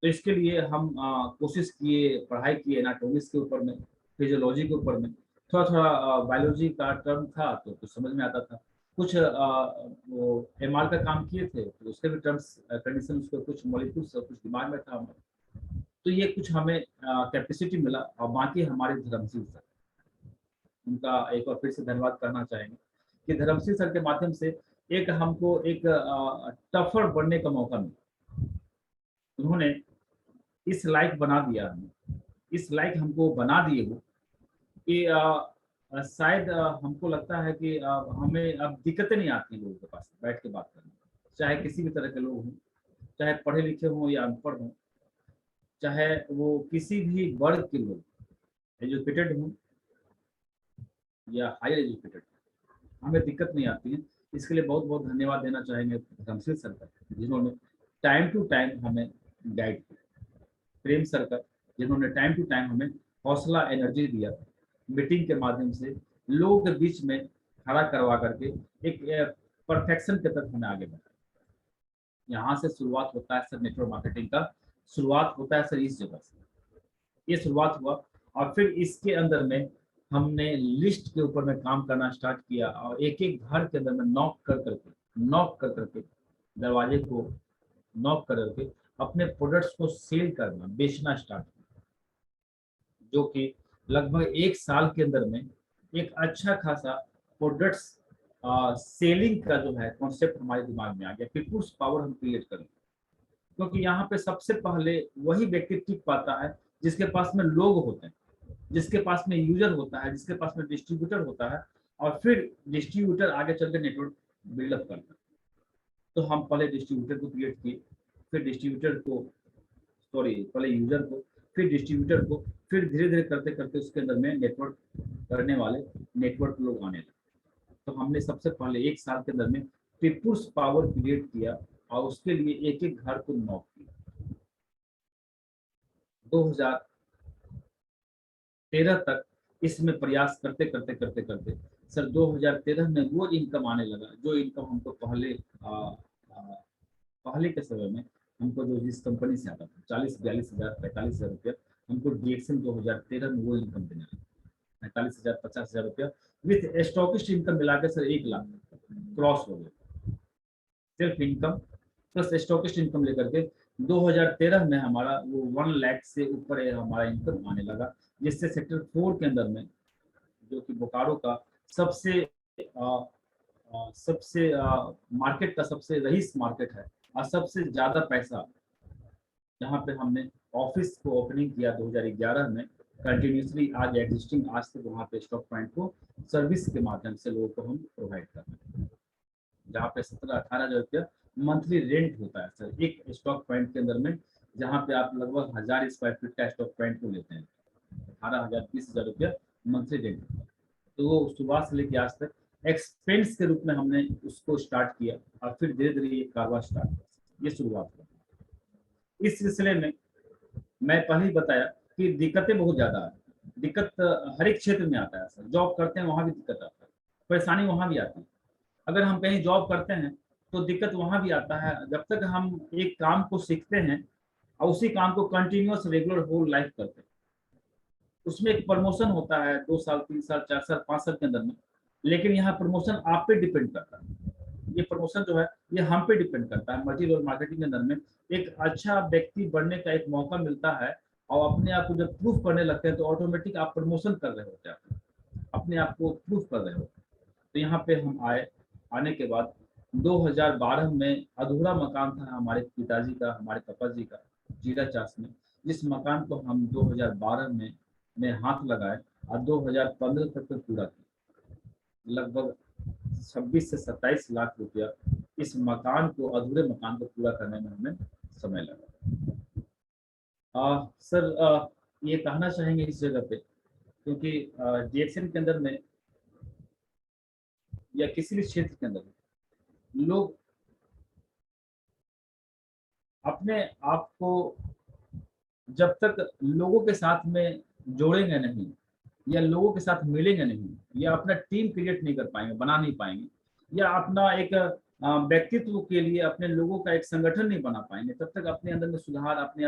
तो इसके लिए हम कोशिश किए, पढ़ाई किए एनाटॉमिक्स के ऊपर में, फिजियोलॉजी के ऊपर में। थोड़ा थोड़ा बायोलॉजी का टर्म था तो कुछ समझ में आता था। कुछ वो एमआर का काम किए थे तो उसके भी टर्म्स कंडीशन, उसके कुछ मॉलिक्यूल्स कुछ दिमाग में था हमारे। तो ये कुछ हमें कैपेसिटी मिला। और बाकी हमारे धर्मशील सर, उनका एक बार फिर से धन्यवाद करना चाहेंगे कि धर्मशील सर के माध्यम से एक हमको एक टफर बनने का मौका मिला। उन्होंने इस लायक बना दिया, हमें इस लायक हमको बना दिए वो कि शायद हमको लगता है कि हमें अब दिक्कतें नहीं आती लोगों के पास बैठ के बात करने, चाहे किसी भी तरह के लोग हों, चाहे पढ़े लिखे हों या अनपढ़ हों, चाहे वो किसी भी वर्ग के लोग, एजुकेटेड हों या हायर एजुकेटेड, हमें दिक्कत नहीं आती है। इसके लिए बहुत बहुत धन्यवाद देना चाहेंगे धर्मशील सर का, जिन्होंने टाइम टू टाइम हमें गाइड किया। प्रेम सर का, जिन्होंने टाइम टू टाइम हमें हौसला एनर्जी दिया, मीटिंग के माध्यम से लोगों के बीच में खड़ा करवा करके एक परफेक्शन के तरफ हमें आगे बढ़ा। यहाँ से शुरुआत होता है सर, नेटवर्क मार्केटिंग का शुरुआत होता है सर इस जगह से। ये शुरुआत हुआ और फिर इसके अंदर में हमने लिस्ट के ऊपर में काम करना स्टार्ट किया और एक एक घर के अंदर में नॉक कर करके दरवाजे को नॉक कर करके अपने प्रोडक्ट्स को सेल करना, बेचना स्टार्ट किया, जो कि लगभग 1 साल के अंदर में एक अच्छा खासा प्रोडक्ट्स सेलिंग का जो है कॉन्सेप्ट हमारे दिमाग में आ गया। पीपुल्स पावर हम क्रिएट करें, क्योंकि यहाँ पे सबसे पहले वही व्यक्ति टिक पाता है जिसके पास में लोग होते हैं, जिसके पास में यूजर होता है, जिसके पास में डिस्ट्रीब्यूटर होता है, और फिर डिस्ट्रीब्यूटर आगे चल के नेटवर्क बिल्डअप करता है। तो हम पहले डिस्ट्रीब्यूटर को क्रिएट किए, फिर डिस्ट्रीब्यूटर को पहले यूजर को, फिर डिस्ट्रीब्यूटर को, फिर धीरे धीरे करते करते उसके अंदर में नेटवर्क करने वाले नेटवर्क लोग आने लगे। तो हमने सबसे पहले 1 साल के अंदर में पीपुल्स पावर क्रिएट किया और उसके लिए एक एक घर को नॉक किया। 2013 तक इसमें प्रयास करते करते सर 2013 में वो इनकम आने लगा जो इनकम हमको पहले के समय में हमको जो जिस कंपनी से आता था 40-42 हज़ार 45 हज़ार रुपया, हमको डीएक्सएन 2013 में वो इनकम देने लगा 45,000-50 हज़ार रुपया विथ स्टॉकिस्ट इनकम मिलाकर सर 1 लाख क्रॉस हो गया। सिर्फ इनकम प्लस स्टॉकिस्ट इनकम लेकर के 2013 में हमारा वो 1 लाख से ऊपर हमारा इनकम आने लगा, जिससे सेक्टर 4 के अंदर में जो कि बोकारो का सबसे मार्केट का सबसे रईस मार्केट है और सबसे ज्यादा पैसा, जहाँ पे हमने ऑफिस को ओपनिंग किया 2011 में, कंटिन्यूसली आज एग्जिस्टिंग आज तक वहाँ पे स्टॉक पॉइंट को सर्विस के माध्यम से लोगों को हम प्रोवाइड कर रहे हैं, जहाँ पे 17-18 हज़ार रुपया मंथली रेंट होता है सर एक स्टॉक पॉइंट के अंदर में, जहाँ पे आप लगभग 1000 स्क्वायर फीट का स्टॉक पॉइंट को लेते हैं 18,000-20,000 रुपया मंथली रेंट होता है। तो वो सुबह से लेके आज तक एक्सपेंस के रूप में हमने उसको स्टार्ट किया और फिर धीरे धीरे ये कारोबार स्टार्ट किया, ये शुरुआत हुआ। इस सिलसिले में मैं पहले ही बताया कि दिक्कतें बहुत ज्यादा है, दिक्कत हर एक क्षेत्र में आता है सर। जॉब करते हैं वहां भी दिक्कत आता है, परेशानी वहां भी आती है। अगर हम कहीं जॉब करते हैं तो दिक्कत वहां भी आता है, जब तक हम एक काम को सीखते हैं और उसी काम को कंटिन्यूअस रेगुलर होल लाइफ करते हैं उसमें एक प्रमोशन होता है 2 साल 3 साल 4 साल 5 साल के अंदर में, लेकिन यहाँ प्रमोशन आप पे डिपेंड करता है। ये प्रमोशन जो है ये हम पे डिपेंड करता है। मल्टी लेवल मार्केटिंग के अंदर में एक अच्छा व्यक्ति बनने का एक मौका मिलता है, और अपने आप को जब प्रूफ करने लगते हैं तो ऑटोमेटिक आप प्रमोशन कर रहे होते हैं, अपने आप को प्रूफ कर रहे होते हैं। तो यहाँ पे हम आए, आने के बाद 2012 में अधूरा मकान था हमारे पिताजी का, हमारे पापा जी का, जीरा चास में, जिस मकान को हम 2012 में हाथ लगाए और 2015 तक तो पूरा किया। लगभग 26 से 27 लाख रुपया इस मकान को, अधूरे मकान को पूरा करने में हमें समय लगा। सर ये कहना चाहेंगे इस जगह पे, क्योंकि डीएक्सएन के अंदर में या किसी भी क्षेत्र के अंदर में लोग अपने आप को जब तक लोगों के साथ में जोड़ेंगे नहीं, या लोगों के साथ मिलेंगे नहीं, या अपना टीम क्रिएट नहीं कर पाएंगे, बना नहीं पाएंगे, या अपना एक व्यक्तित्व के लिए अपने लोगों का एक संगठन नहीं बना पाएंगे, तब तक अपने अंदर में सुधार, अपने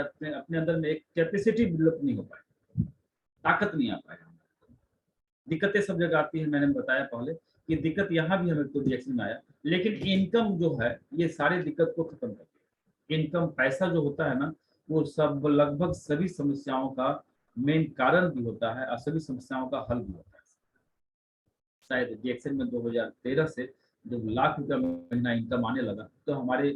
अंदर में एक कैपेसिटी डेवलप नहीं हो पाएगी, ताकत नहीं आ पाएगा। दिक्कतें सब जगह आती है, मैंने बताया पहले कि दिक्कत यहाँ भी हमें तो रिएक्शन में आया, लेकिन इनकम जो है ये सारी दिक्कत को खत्म करती है। इनकम, पैसा जो होता है ना, वो सब लगभग सभी समस्याओं का मेन कारण भी होता है और सभी समस्याओं का हल भी होता है। शायद डीएक्सएन में 2013 से जब लाख रुपया महीना इनकम आने लगा, तो हमारे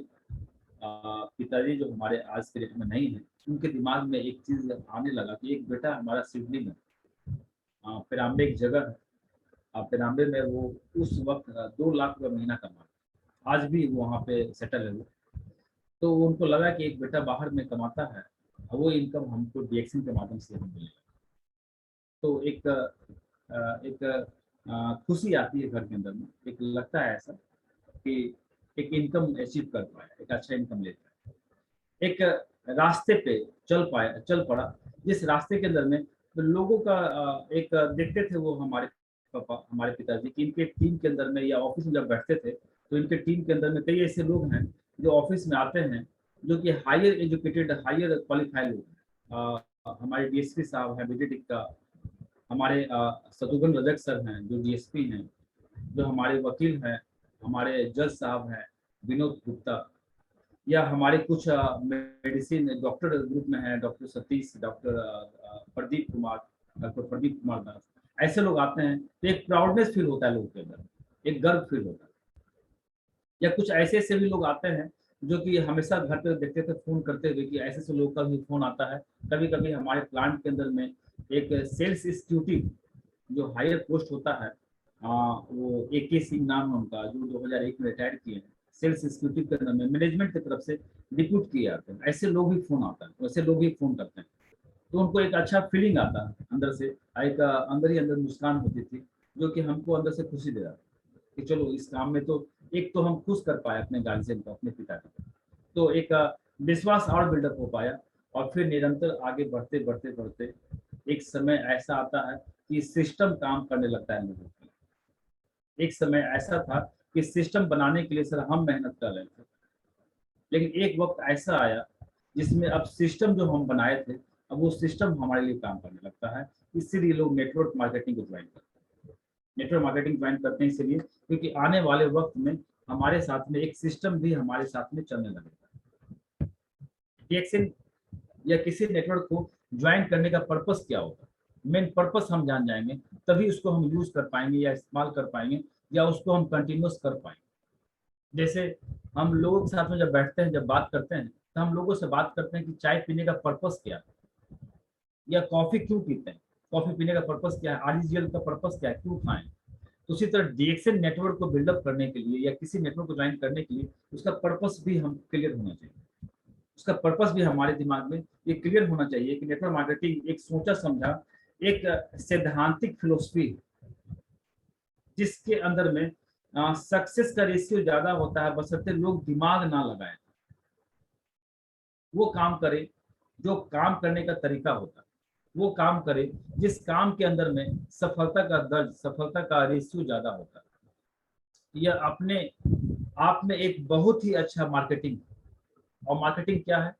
पिताजी जो हमारे आज के डेट में नहीं है, उनके दिमाग में एक चीज आने लगा कि एक बेटा हमारा सिडनी में, पेराम्बे एक जगह है, पेराम्बे में वो उस वक्त 2 लाख रुपया महीना कमा, आज भी वो वहाँ पे सेटल है वो। तो उनको लगा कि एक बेटा बाहर में कमाता है और वो इनकम हमको डीएक्सएन के माध्यम से हम मिलेगा। तो एक खुशी आती है घर के अंदर में, एक लगता है ऐसा कि एक इनकम अचीव कर पाया, एक अच्छा इनकम लेता है, एक रास्ते पे चल पड़ा, जिस रास्ते के अंदर में तो लोगों का एक देखते थे वो हमारे पापा, हमारे पिताजी की, इनके टीम के अंदर में या ऑफिस में जब बैठते थे तो इनके टीम के अंदर में कई ऐसे लोग हैं जो ऑफिस में आते हैं जो कि हायर एजुकेटेड, हायर क्वालिफाइड लोग हैं। हमारे डीएसपी साहब हैं बीजेडी का, हमारे शत्रुघ्न रजक सर हैं जो डीएसपी हैं, जो हमारे वकील हैं, हमारे जज साहब हैं विनोद गुप्ता, या हमारे कुछ मेडिसिन डॉक्टर ग्रुप में हैं, डॉक्टर सतीश, डॉक्टर प्रदीप कुमार दास, ऐसे लोग आते हैं तो एक प्राउडनेस फील होता है लोगों के अंदर, एक गर्व फील होता है। या कुछ ऐसे ऐसे भी लोग आते हैं जो कि हमेशा घर पे देखते थे फोन करते हुए कि ऐसे ऐसे लोग का भी फोन आता है। कभी कभी हमारे प्लांट के अंदर में एक सेल्स एग्जीक्यूटिव जो हायर पोस्ट होता है, वो AK सिंह नाम है उनका, जो 2001 में रिटायर किए हैं, सेल्स एग्जीक्यूटिव के अंदर में मैनेजमेंट की तरफ से डिप्यूट किए जाते हैं। ऐसे लोग भी फोन आता है, वैसे लोग भी फोन करते हैं, तो उनको एक अच्छा फीलिंग आता है अंदर से, एक अंदर ही अंदर मुस्कान होती थी जो कि हमको अंदर से खुशी दे रहा था कि चलो इस काम में तो एक तो हम खुश कर पाए अपने गार्जियन को, अपने पिता को, तो एक विश्वास और बिल्डअप हो पाया। और फिर निरंतर आगे बढ़ते बढ़ते बढ़ते एक समय ऐसा आता है कि सिस्टम काम करने लगता है लोगों के लिए। एक समय ऐसा था कि सिस्टम बनाने के लिए सर हम मेहनत कर रहे थे, लेकिन एक वक्त ऐसा आया जिसमें अब सिस्टम जो हम बनाए थे, अब वो सिस्टम हमारे लिए काम करने लगता है। इसीलिए लोग नेटवर्क मार्केटिंग को ज्वाइन करते हैं। नेटवर्क मार्केटिंग ज्वाइन करते हैं इसलिए क्योंकि आने वाले वक्त में हमारे साथ में एक सिस्टम भी हमारे साथ में चलने लगेगा। डीएक्सएन या किसी नेटवर्क को ज्वाइन करने का पर्पस क्या होता है, मेन पर्पस हम जान जाएंगे, तभी उसको हम यूज कर पाएंगे या इस्तेमाल कर पाएंगे या उसको हम कंटिन्यूस कर पाएंगे। जैसे हम लोगों के साथ में जब बैठते हैं, जब बात करते हैं, तो हम लोगों से बात करते हैं कि चाय पीने का पर्पस क्या है, या कॉफी क्यों पीते हैं, कॉफी पीने का पर्पस क्या है, आरजीएल का पर्पस क्या है, क्यों खाएं। तो उसी तरह डीएक्सएन नेटवर्क को बिल्डअप करने के लिए या किसी नेटवर्क को ज्वाइन करने के लिए उसका पर्पस भी हम क्लियर होना चाहिए। उसका पर्पस भी हमारे दिमाग में ये क्लियर होना चाहिए कि नेटवर्क मार्केटिंग एक सोचा समझा एक सैद्धांतिक फिलोसफी, जिसके अंदर में सक्सेस का रेशियो ज्यादा होता है बशर्ते लोग दिमाग ना लगाएं, वो काम करे जो काम करने का तरीका होता है, वो काम करे जिस काम के अंदर में सफलता का दर्ज, सफलता का रेशियो ज्यादा होता है। यह अपने आप में एक बहुत ही अच्छा मार्केटिंग। और मार्केटिंग क्या है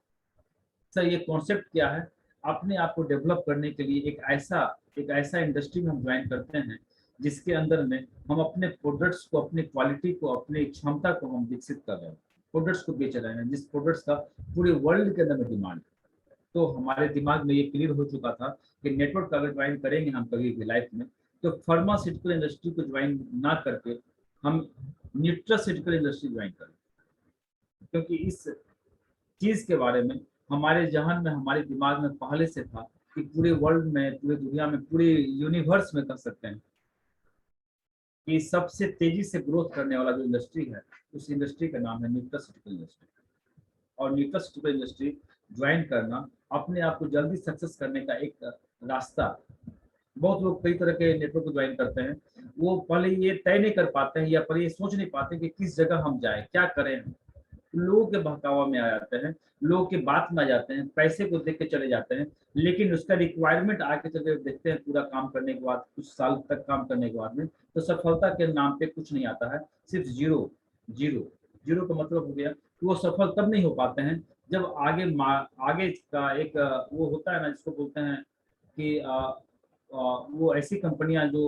सर, ये कॉन्सेप्ट क्या है, अपने आप को डेवलप करने के लिए एक ऐसा इंडस्ट्री में हम ज्वाइन करते हैं जिसके अंदर में हम अपने प्रोडक्ट्स को, अपनी क्वालिटी को, अपनी क्षमता को हम विकसित कर रहे हैं, प्रोडक्ट्स को बेच रहे हैं, जिस प्रोडक्ट्स का पूरे वर्ल्ड के अंदर में डिमांड है। तो हमारे दिमाग में ये क्लियर हो चुका था कि नेटवर्क अगर ज्वाइन करेंगे हम कभी भी लाइफ में, तो फार्मास्यूटिकल इंडस्ट्री को ज्वाइन ना करके हम न्यूट्रास्यूटिकल इंडस्ट्री ज्वाइन करें, क्योंकि इस चीज के बारे में हमारे जहन में, हमारे दिमाग में पहले से था कि पूरे वर्ल्ड में, पूरी दुनिया में, पूरे यूनिवर्स में कर सकते हैं कि सबसे तेजी से ग्रोथ करने वाला जो इंडस्ट्री है, उस इंडस्ट्री का नाम है न्यूट्रास्यूटिकल इंडस्ट्री। और न्यूट्रास्यूटिकल इंडस्ट्री ज्वाइन करना अपने आप को जल्दी सक्सेस करने का एक रास्ता। बहुत लोग कई तरह के नेटवर्क को ज्वाइन करते हैं, वो पहले ये तय नहीं कर पाते हैं या पहले ये सोच नहीं पाते कि किस जगह हम जाएं, क्या करें। लोगों के बहकावा में आ जाते हैं, लोगों की बात में आ जाते हैं, पैसे को देख के चले जाते हैं, लेकिन उसका रिक्वायरमेंट आके चले देखते हैं पूरा काम करने के बाद, कुछ साल तक काम करने के बाद में, तो सफलता के नाम पे कुछ नहीं आता है, सिर्फ जीरो। जीरो जीरो का मतलब हो गया कि वो सफल तब नहीं हो पाते हैं जब आगे का एक वो होता है ना, जिसको बोलते हैं कि वो ऐसी कंपनियां जो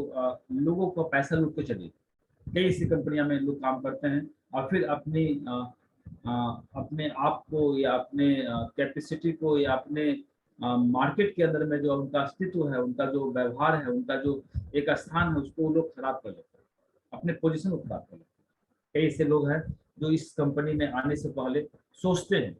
लोगों को पैसा लूट के चली। कई ऐसी कंपनियां में लोग काम करते हैं और फिर अपने आप को या अपने कैपेसिटी को या अपने मार्केट के अंदर में जो उनका अस्तित्व है, उनका जो व्यवहार है, उनका जो एक स्थान है, उसको वो लोग खराब कर लेते हैं, अपने पोजीशन को खराब कर लेते हैं। कई ऐसे लोग हैं जो इस कंपनी में आने से पहले सोचते हैं,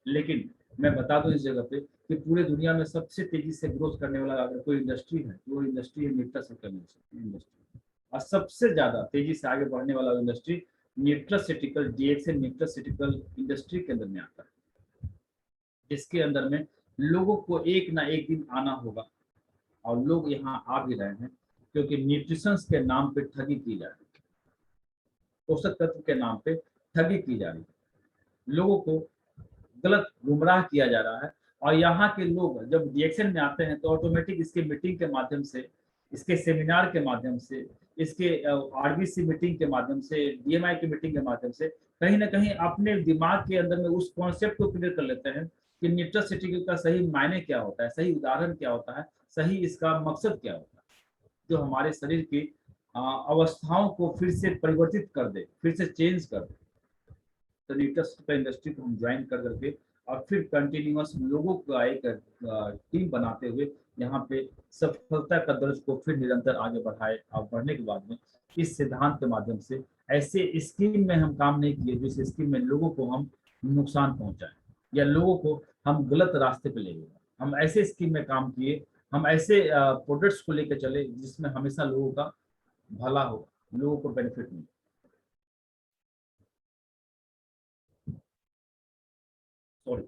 लेकिन मैं बता दूं इस जगह पे कि पूरे दुनिया में सबसे तेजी से ग्रोथ करने वाला अगर कोई इंडस्ट्री है तो वो इंडस्ट्री है न्यूट्रास्यूटिकल इंडस्ट्री। और सबसे ज्यादा तेजी से आगे बढ़ने वाला industry nutraceutical, DXN nutraceutical industry के अंदर में आता है, जिसके अंदर में लोगों को एक ना एक दिन आना होगा। और लोग यहाँ आ भी रहे हैं, क्योंकि न्यूट्रिशन के नाम पे ठगी की जा रही है, पोषक तत्व के नाम पे ठगी की जा रही है, लोगों को गलत गुमराह किया जा रहा है। और यहाँ के लोग जब डीएक्सएन में आते हैं तो ऑटोमेटिक इसके मीटिंग के माध्यम से, इसके सेमिनार के माध्यम से, इसके आरबीसी मीटिंग के माध्यम से, डीएमआई की मीटिंग के माध्यम से कहीं ना कहीं अपने दिमाग के अंदर में उस कॉन्सेप्ट को क्लियर कर लेते हैं कि न्यूट्रास्यूटिकल का सही मायने क्या होता है, सही उदाहरण क्या होता है, सही इसका मकसद क्या होता है, जो हमारे शरीर की अवस्थाओं को फिर से परिवर्तित कर दे, फिर से चेंज कर दे। तो न्यूट्रास्यूटिकल इंडस्ट्री को हम ज्वाइन कर करके और फिर कंटिन्यूअस लोगों का एक टीम बनाते हुए यहाँ पे सफलता का दर्ज को फिर निरंतर आगे बढ़ाए। और बढ़ने के बाद में इस सिद्धांत के माध्यम से ऐसे स्कीम में हम काम नहीं किए जिस स्कीम में लोगों को हम नुकसान पहुंचाएं या लोगों को हम गलत रास्ते पे ले गए। हम ऐसे स्कीम में काम किए, हम ऐसे प्रोडक्ट्स को लेकर चले जिसमें हमेशा लोगों का भला हो, लोगों को बेनिफिट मिले। सॉरी।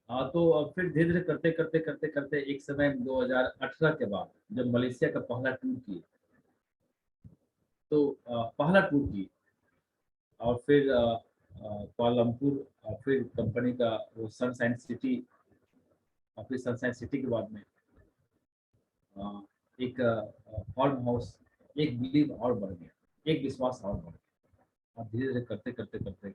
तो फिर धीरे धीरे करते एक समय 2018 के बाद जब मलेशिया का पहला टूर किए, तो पहला टूर किए और फिर कुआलालंपुर और फिर कंपनी का वो सनशाइन सिटी, और फिर सनशाइन सिटी के बाद में एक फार्म हाउस, एक बिलीव और बढ़ गया, एक विश्वास और बढ़ गया। और धीरे धीरे करते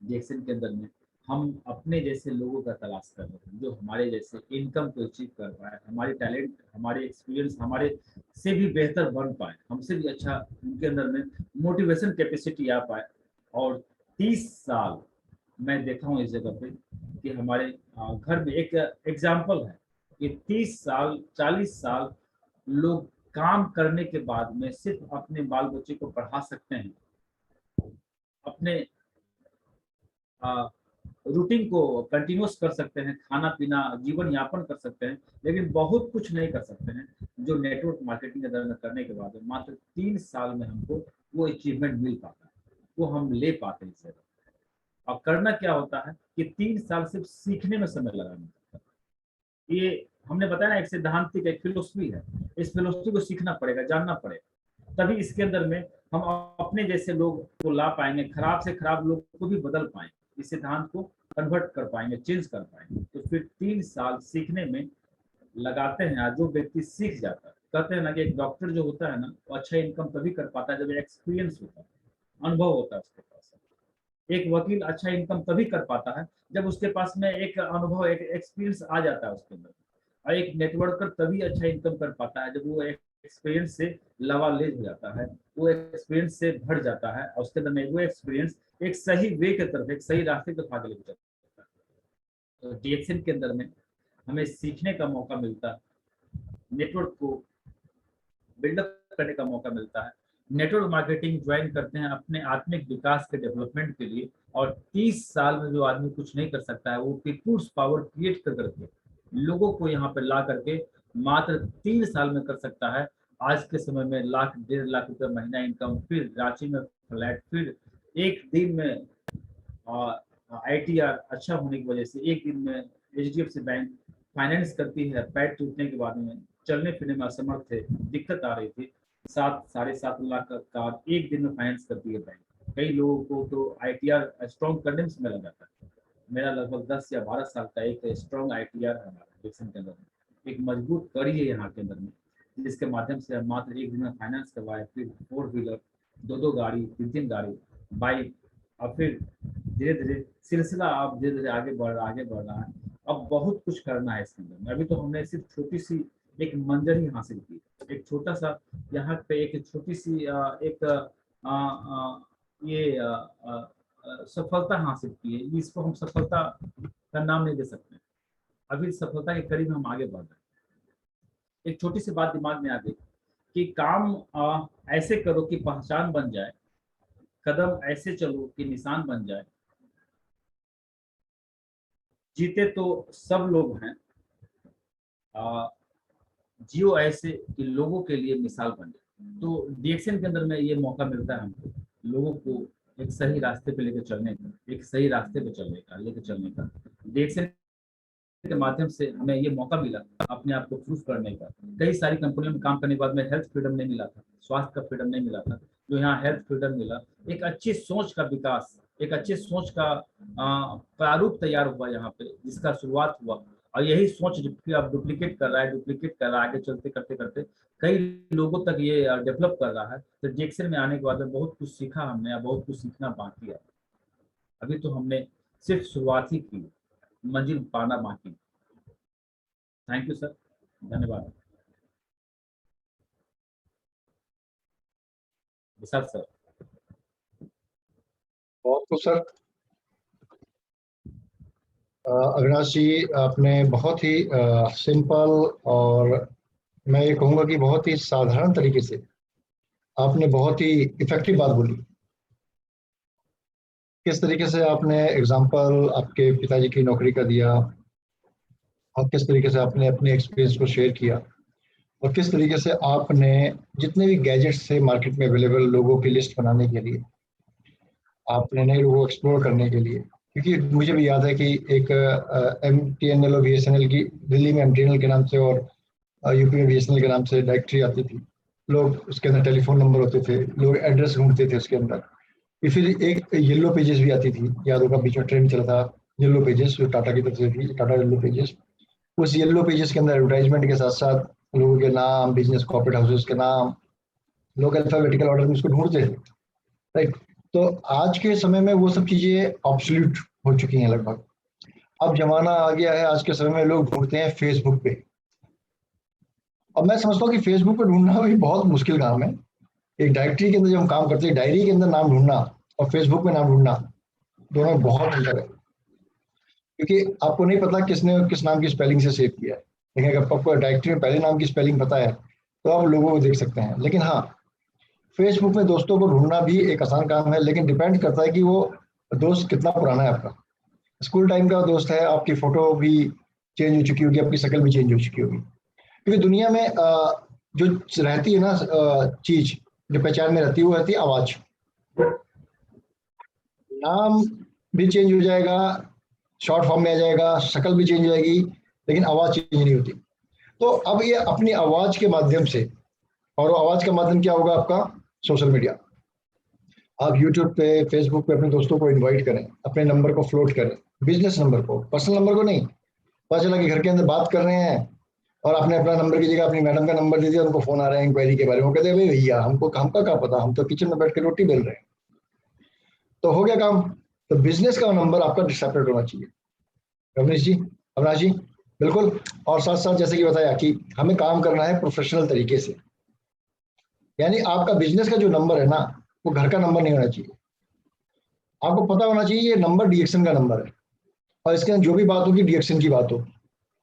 डीएक्सएन के अंदर में हम अपने जैसे लोगों का तलाश कर रहे हैं जो हमारे जैसे इनकम को अचीव कर पाए, हमारे टैलेंट, हमारे एक्सपीरियंस हमारे से भी बेहतर बन पाए, हमसे भी अच्छा उनके अंदर में मोटिवेशन कैपेसिटी आ पाए। और 30 साल मैं देखा हूँ इस जगह पे कि हमारे घर में एक एग्जाम्पल है कि 30 साल 40 साल लोग काम करने के बाद में सिर्फ अपने बाल बच्चे को पढ़ा सकते हैं, अपने रूटीन को कंटिन्यूस कर सकते हैं, खाना पीना जीवन यापन कर सकते हैं, लेकिन बहुत कुछ नहीं कर सकते हैं जो नेटवर्क मार्केटिंग के अंदर करने के बाद मात्र 3 साल में हमको वो अचीवमेंट मिल पाता है, वो हम ले पाते हैं इसे। और करना क्या होता है कि 3 साल सिर्फ सीखने में समय लगाना पड़ता है। ये हमने बताया ना, एक सिद्धांतिक एक फिलोसफी है, इस फिलोसफी को सीखना पड़ेगा, जानना पड़ेगा, तभी इसके अंदर में हम अपने जैसे लोग को ला पाएंगे, खराब से खराब लोग को भी बदल पाएंगे, इस सिद्धांत को कन्वर्ट कर पाएंगे, चेंज कर पाएंगे। तो फिर 3 साल सीखने में लगाते हैं। जो व्यक्ति सीख जाता है, कहते हैं ना कि एक डॉक्टर जो होता है ना, वो अच्छा इनकम तभी कर पाता है जब एक्सपीरियंस होता है, अनुभव होता है उसके पास। एक वकील अच्छा इनकम तभी कर पाता है जब उसके पास में एक अनुभव, एक एक्सपीरियंस आ जाता है उसके अंदर। और एक नेटवर्कर तभी अच्छा इनकम कर पाता है जब वो एक्सपीरियंस से लवालेज हो जाता है, वो एक्सपीरियंस से भर जाता है और उसके अंदर में वो एक्सपीरियंस एक सही वे की तरफ, एक सही रास्ते की तरफ आगे लेके चलता है। तो डीएक्सएन के अंदर में हमें सीखने का मौका मिलता है, नेटवर्क को बिल्डअप करने का मौका मिलता है। नेटवर्क मार्केटिंग ज्वाइन करते हैं अपने आत्मिक विकास के डेवलपमेंट के लिए, और 30 साल में जो आदमी कुछ नहीं कर सकता है वो पीपुल्स पावर क्रिएट कर करके लोगों को यहाँ पे ला करके मात्र 3 साल में कर सकता है। आज के समय में लाख 1.5 लाख रुपए महीना इनकम, फिर रांची में फ्लैट, फिर एक दिन में ITR अच्छा होने की वजह से एक दिन में HDFC बैंक फाइनेंस करती है। पैर टूटने के बाद में चलने फिरने में असमर्थ थे, दिक्कत आ रही थी, 7-7.5 लाख का कार एक दिन में फाइनेंस करती है बैंक। कई लोगों को तो ITR स्ट्रॉन्ग करने में समय लग जाता है। मेरा लगभग 10 या 12 साल का एक स्ट्रॉन्ग ITR है हमारा डिक्सन के अंदर में, एक मजबूत कड़ी है यहाँ के अंदर में, जिसके माध्यम से हम मात्र एक दिन में फाइनेंस करवाए, फिर 4 व्हीलर, 2 गाड़ी, 3 गाड़ी, बाइक, और फिर धीरे धीरे सिलसिला आप धीरे धीरे आगे बढ़ रहा है। अब बहुत कुछ करना है इसके अंदर। अभी तो हमने सिर्फ छोटी सी एक मंजर ही हासिल की, एक छोटा सा यहाँ पे एक छोटी सी एक ये सफलता हासिल की है। इसको हम सफलता का नाम नहीं दे सकते। अभी सफलता के करीब हम आगे बढ़ रहे हैं। एक छोटी सी बात दिमाग में आ गई कि काम ऐसे करो कि पहचान बन जाए, कदम ऐसे चलो कि निशान बन जाए। जीते तो सब लोग हैं, जियो ऐसे कि लोगों के लिए मिसाल बन जाए। तो डीएक्सएन के अंदर में ये मौका मिलता है हमको लोगों को एक सही रास्ते पे लेकर चलने का, एक सही रास्ते पे लेकर चलने का। डीएक्सएन के माध्यम से हमें ये मौका मिला अपने आप को प्रूफ करने का। कई सारी कंपनियों में काम करने के बाद में हेल्थ फ्रीडम नहीं मिला था, स्वास्थ्य का फ्रीडम नहीं मिला था, जो यहाँ हेल्थ फ्रीडम मिला। एक अच्छी सोच का विकास, एक अच्छे सोच का प्रारूप तैयार हुआ यहाँ पे, जिसका शुरुआत हुआ, और यही सोच अब डुप्लीकेट कर रहा है आगे चलते करते करते कई लोगों तक ये डेवलप कर रहा है। तो डीएक्सएन में आने के बाद में बहुत कुछ सीखा हमने, या बहुत कुछ सीखना बाकी है। अभी तो हमने सिर्फ शुरुआत ही की, मंजिल पाना बाकी। थैंक यू सर, धन्यवाद। विशाल सर। बहुत खूब सर। अविनाश जी, आपने बहुत ही सिंपल और मैं ये कहूँगा कि बहुत ही साधारण तरीके से आपने बहुत ही इफेक्टिव बात बोली। किस तरीके से आपने एग्जांपल आपके पिताजी की नौकरी का दिया, और किस तरीके से आपने अपने एक्सपीरियंस को शेयर किया, और किस तरीके से आपने जितने भी गैजेट्स थे मार्केट में अवेलेबल लोगों की लिस्ट बनाने के लिए, आपने नए लोगों को एक्सप्लोर करने के लिए, क्योंकि मुझे भी याद है कि एक MTNL और BSNL की, दिल्ली में MTNL के नाम से और यूपी में BSNL के नाम से डायरेक्टरी आती थी। लोग उसके अंदर टेलीफोन नंबर होते थे, लोग एड्रेस ढूंढते थे उसके अंदर। फिर एक येलो पेजेस भी आती थी, याद होगा बीच में ट्रेंड चला था येलो पेजेस, जो टाटा की तरफ से थी, टाटा येलो पेजेस। उस येलो पेजेस के अंदर एडवर्टाइजमेंट के साथ साथ लोगों के नाम, बिजनेस कॉर्पोरेट हाउसेस के नाम, लोग अल्फाबेटिकल ऑर्डर में उसको ढूंढते थे, राइट। तो आज के समय में वो सब चीजें ऑब्सोल्यूट हो चुकी हैं लगभग। अब जमाना आ गया है, आज के समय में लोग ढूंढते हैं फेसबुक पे। अब मैं समझता हूँ कि फेसबुक पे ढूंढना भी बहुत मुश्किल काम है। एक डायरेक्टरी के अंदर जब हम काम करते हैं, डायरी के अंदर नाम ढूंढना और फेसबुक में नाम ढूंढना, दोनों में बहुत अंतर है, क्योंकि आपको नहीं पता किसने किस नाम की स्पेलिंग से सेव किया है। लेकिन अगर आपको डायरेक्टरी में पहले नाम की स्पेलिंग पता है तो आप लोगों को देख सकते हैं। लेकिन हाँ, फेसबुक में दोस्तों को ढूंढना भी एक आसान काम है, लेकिन डिपेंड करता है कि वो दोस्त कितना पुराना है आपका। स्कूल टाइम का दोस्त है, आपकी फोटो भी चेंज हो चुकी होगी, आपकी शक्ल भी चेंज हो चुकी होगी, क्योंकि दुनिया में जो रहती है ना चीज जो पहचान में रहती है, वो रहती है आवाज। नाम भी चेंज हो जाएगा, शॉर्ट फॉर्म में आ जाएगा, शक्ल भी चेंज हो जाएगी, लेकिन आवाज चेंज नहीं होती। तो अब ये अपनी आवाज के माध्यम से, और आवाज का माध्यम क्या होगा आपका? Social media. आप यूट्यूब पे, फेसबुक पे अपने दोस्तों को इनवाइट करें, अपने नंबर को फ्लोट करें, बिजनेस नंबर को, पर्सनल नंबर को नहीं। पता चला कि घर के अंदर बात कर रहे हैं और आपने अपना नंबर की जगह अपनी मैडम का नंबर दे दिया, उनको फोन आ रहे हैं इंक्वायरी के बारे में। कहते हैं भाई भैया हमका क्या पता, हम तो किचन में बैठ के रोटी बेल रहे हैं। तो हो गया काम। तो बिजनेस का नंबर आपका सेपरेट होना चाहिए। रमेश जी, अविनाश जी, बिल्कुल। और साथ साथ जैसे कि बताया कि हमें काम करना है प्रोफेशनल तरीके से, यानी आपका बिजनेस का जो नंबर है ना, वो घर का नंबर नहीं होना चाहिए। आपको पता होना चाहिए ये नंबर डीएक्शन का नंबर है, और इसके अंदर जो भी बात होगी डीएक्शन की बात हो,